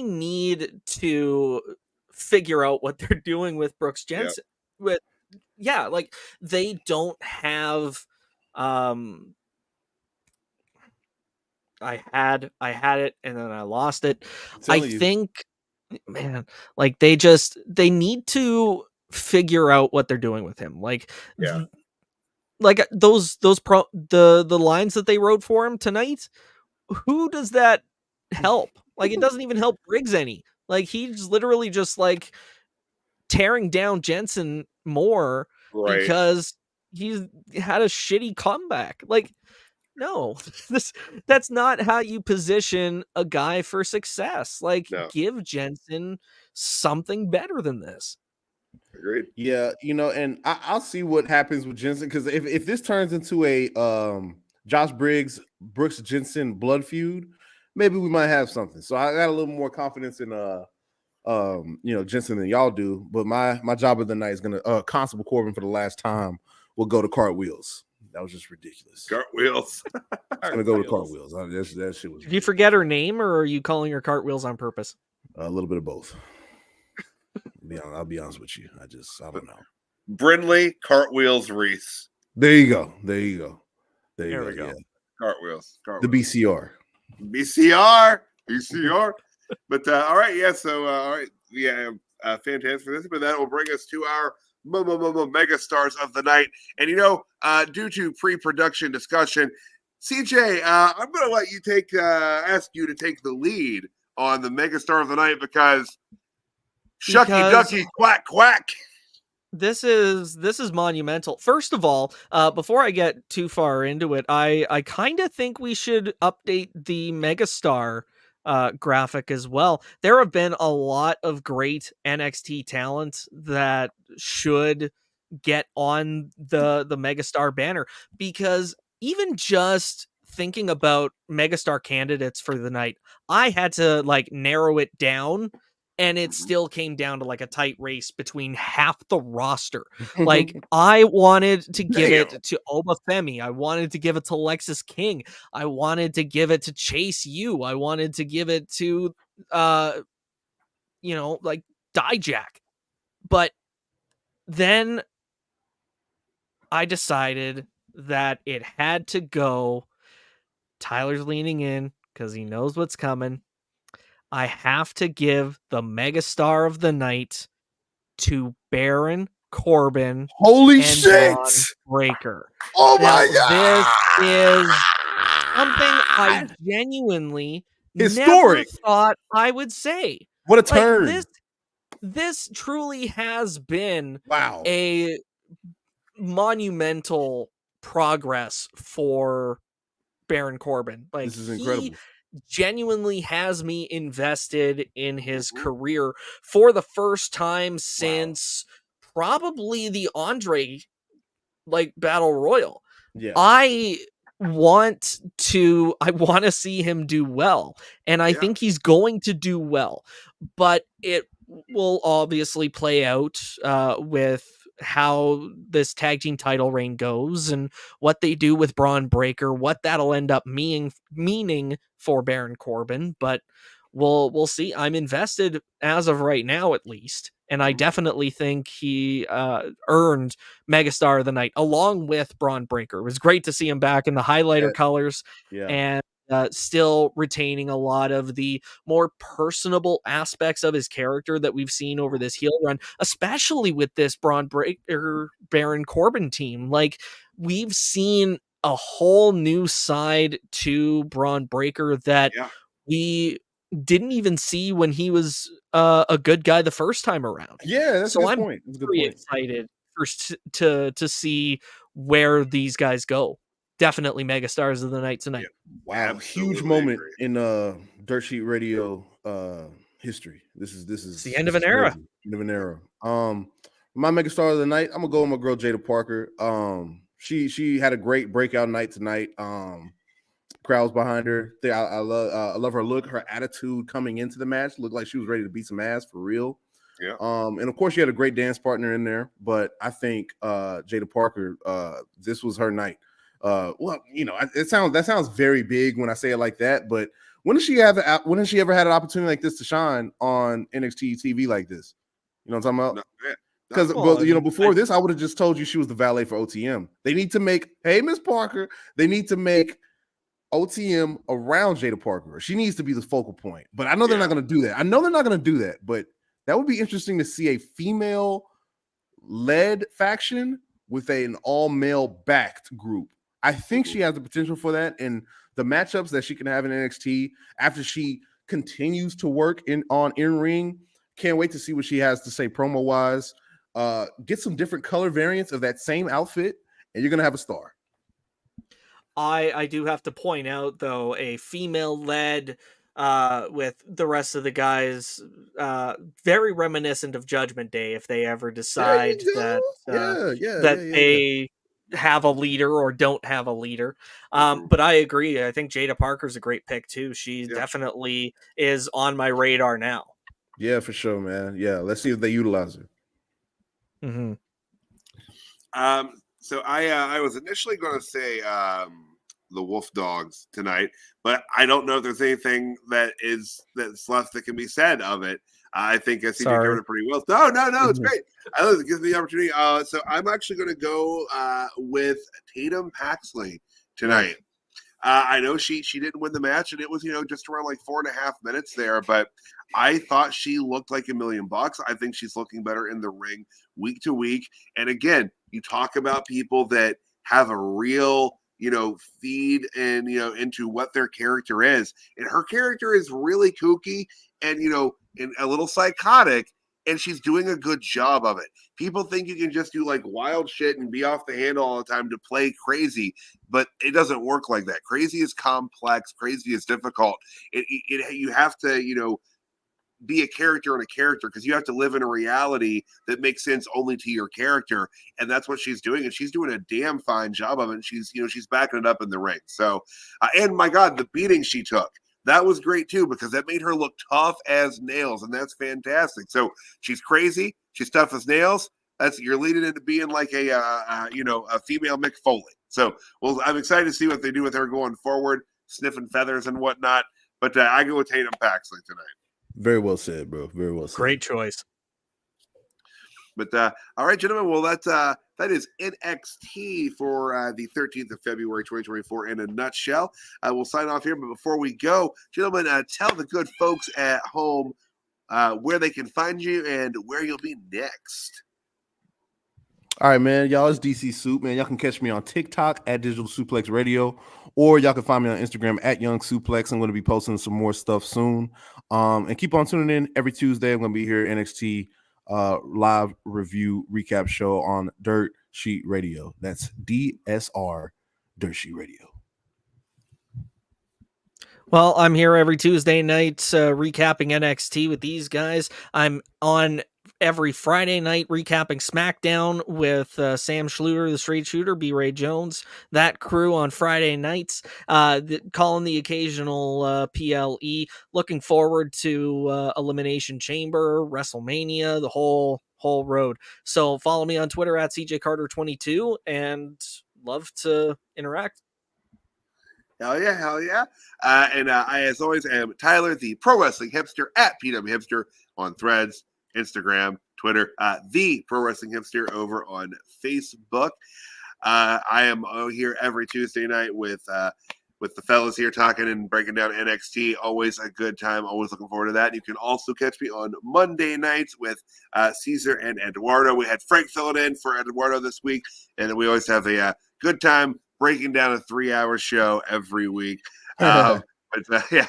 need to figure out what they're doing with Brooks Jensen. Like they don't have I had it and then I lost it. I think, man, like they need to figure out what they're doing with him. Like the lines that they wrote for him tonight, who does that help? Like it doesn't even help Briggs any. Like he's literally just like tearing down Jensen more because he's had a shitty comeback. Like no, that's not how you position a guy for success. Like give Jensen something better than this. Agreed. Yeah, and I'll see what happens with Jensen, because if this turns into a Josh Brooks Jensen blood feud, maybe we might have something. So I got a little more confidence in Jensen than y'all do. But my job of the night is gonna Constable Corbin for the last time will go to Cartwheels. That was just ridiculous. Cartwheels. It's gonna go to Cartwheels. That shit was. Did you forget her name, or are you calling her Cartwheels on purpose? A little bit of both. I'll be honest with you. I don't know. Brinley, Cartwheels, Reece. There you go. There we go. Yeah. Cartwheels. The BCR. But all right, yeah. So all right, yeah, fantastic for this. But that will bring us to our mega stars of the night. And due to pre-production discussion, CJ, I'm going to let you ask you to take the lead on the mega star of the night because shucky ducky quack quack. This is monumental. First of all, before I get too far into it, I kind of think we should update the megastar graphic as well. There have been a lot of great NXT talent that should get on the megastar banner, because even just thinking about megastar candidates for the night, I had to narrow it down, and it still came down to a tight race between half the roster. I wanted to give it to Oba Femi. I wanted to give it to Lexis King. I wanted to give it to Chase U. I wanted to give it to, Dijak. But then I decided that it had to go. Tyler's leaning in because he knows what's coming. I have to give the megastar of the night to Baron Corbin. Holy and shit! Braun Breaker. Oh my god! This is something I genuinely historic never thought I would say. What a turn! This truly has been wow a monumental progress for Baron Corbin. This is incredible. He genuinely has me invested in his career for the first time since probably the Andre battle royal. Yeah. I want to see him do well, and I think he's going to do well, but it will obviously play out with how this tag team title reign goes and what they do with Braun Breaker, what that'll end up meaning for Baron Corbin. But we'll see. I'm invested as of right now, at least. And I definitely think he earned Megastar of the Night along with Braun Breaker. It was great to see him back in the highlighter colors and still retaining a lot of the more personable aspects of his character that we've seen over this heel run, especially with this Braun Breaker Baron Corbin team. We've seen a whole new side to Braun Breaker that we didn't even see when he was a good guy the first time around. Yeah, that's a good point. I'm pretty excited to see where these guys go. Definitely megastars of the night tonight. Wow, huge moment in Dirt Sheet Radio history. This is the end of an era. End of an era. My megastar of the night, I'm gonna go with my girl Jaida Parker. She had a great breakout night tonight. Crowds behind her. I love her look, her attitude coming into the match. Looked like she was ready to beat some ass for real. Yeah. And of course she had a great dance partner in there, but I think Jaida Parker, this was her night. That sounds very big when I say it like that, but when has she ever had an opportunity like this to shine on NXT TV like this? You know what I'm talking about? Because before this, I would have just told you she was the valet for OTM. They need to make Miss Parker. They need to make OTM around Jaida Parker. She needs to be the focal point. But I know they're not going to do that. But that would be interesting to see a female-led faction with an all-male backed group. I think she has the potential for that, and the matchups that she can have in NXT after she continues to work on in-ring. Can't wait to see what she has to say promo-wise. Get some different color variants of that same outfit, and you're gonna have a star. I do have to point out, though, a female-led with the rest of the guys, very reminiscent of Judgment Day if they ever decide that they have a leader or don't have a leader. But I agree. I think Jaida Parker's a great pick too. She definitely is on my radar now. Yeah, for sure, man. Yeah, let's see if they utilize her. Mm-hmm. So I was initially going to say the Wolf Dogs tonight, but I don't know if there's anything that's left that can be said of it. I think CJ covered it pretty well. No, it's great. I love it. It gives me the opportunity. So I'm actually going to go with Tatum Paxley tonight. I know she didn't win the match, and it was just around like 4.5 minutes there, but I thought she looked like $1 million. I think she's looking better in the ring week to week. And again, you talk about people that have a real feed and into what their character is, and her character is really kooky and and a little psychotic, and she's doing a good job of it. People think you can just do like wild shit and be off the handle all the time to play crazy, but it doesn't work like that. Crazy is complex. Crazy is difficult. You have to, be a character in a character, because you have to live in a reality that makes sense only to your character. And that's what she's doing. And she's doing a damn fine job of it. And she's backing it up in the ring. So, and my God, the beating she took, that was great too, because that made her look tough as nails. And that's fantastic. So she's crazy. She's tough as nails. You're leading into being like a female Mick Foley. So, well, I'm excited to see what they do with her going forward, sniffing feathers and whatnot. But I go with Tatum Paxley tonight. Very well said, bro. Very well said. Great choice. But all right, gentlemen. Well, that is NXT for the 13th of February, 2024 in a nutshell. We'll sign off here. But before we go, gentlemen, tell the good folks at home where they can find you and where you'll be next. All right, man. Y'all, it's DC Soup, man. Y'all can catch me on TikTok at Digital Suplex Radio, or y'all can find me on Instagram at Young Suplex. I'm going to be posting some more stuff soon. And keep on tuning in every Tuesday. I'm going to be here NXT live review recap show on Dirt Sheet Radio. That's DSR Dirt Sheet Radio. Well, I'm here every Tuesday night recapping NXT with these guys. I'm on every Friday night recapping SmackDown with Sam Schluter, the Straight Shooter, B. Ray Jones, that crew on Friday nights, calling the occasional PLE. Looking forward to Elimination Chamber, WrestleMania, the whole road. So follow me on Twitter at CJCarter22 and love to interact. Hell yeah. And I, as always, am Tyler, the Pro Wrestling Hipster at PW Hipster on Threads, Instagram, Twitter, the Pro Wrestling Hipster over on Facebook. I am here every Tuesday night with the fellas here talking and breaking down NXT. Always a good time. Always looking forward to that. You can also catch me on Monday nights with Caesar and Eduardo. We had Frank filling in for Eduardo this week, and we always have a good time breaking down a 3-hour show every week. But yeah,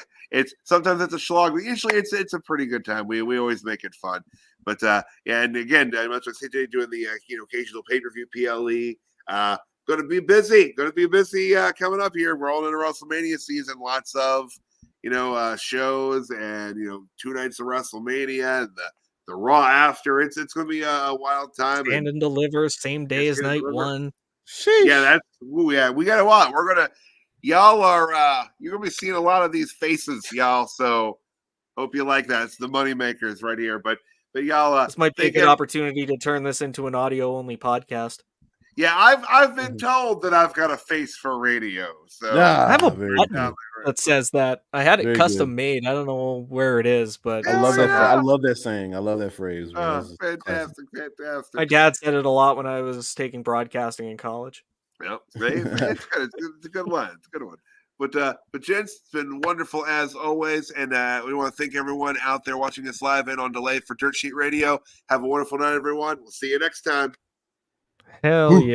sometimes it's a slog, but usually it's a pretty good time. We always make it fun. But yeah, and again, much like CJ doing the occasional pay-per-view PLE. Going to be busy coming up here. We're all in a WrestleMania season. Lots of shows and 2 nights of WrestleMania and the Raw after. It's going to be a wild time. Stand and deliver same day as night one. Sheesh. Yeah, we got a lot. Y'all are you're gonna be seeing a lot of these faces, y'all. So hope you like that. It's the money makers right here. But y'all, this might be a good opportunity to turn this into an audio only podcast. Yeah, I've been told that I've got a face for radio. So I have a button that says that. I had it custom made. I don't know where it is, but I love that. I love that saying. I love that phrase. Fantastic. My dad said it a lot when I was taking broadcasting in college. Yep, it's good. It's a good one. It's a good one. But gents, it's been wonderful as always, and we want to thank everyone out there watching us live and on delay for Dirt Sheet Radio. Have a wonderful night, everyone. We'll see you next time. Hell yeah.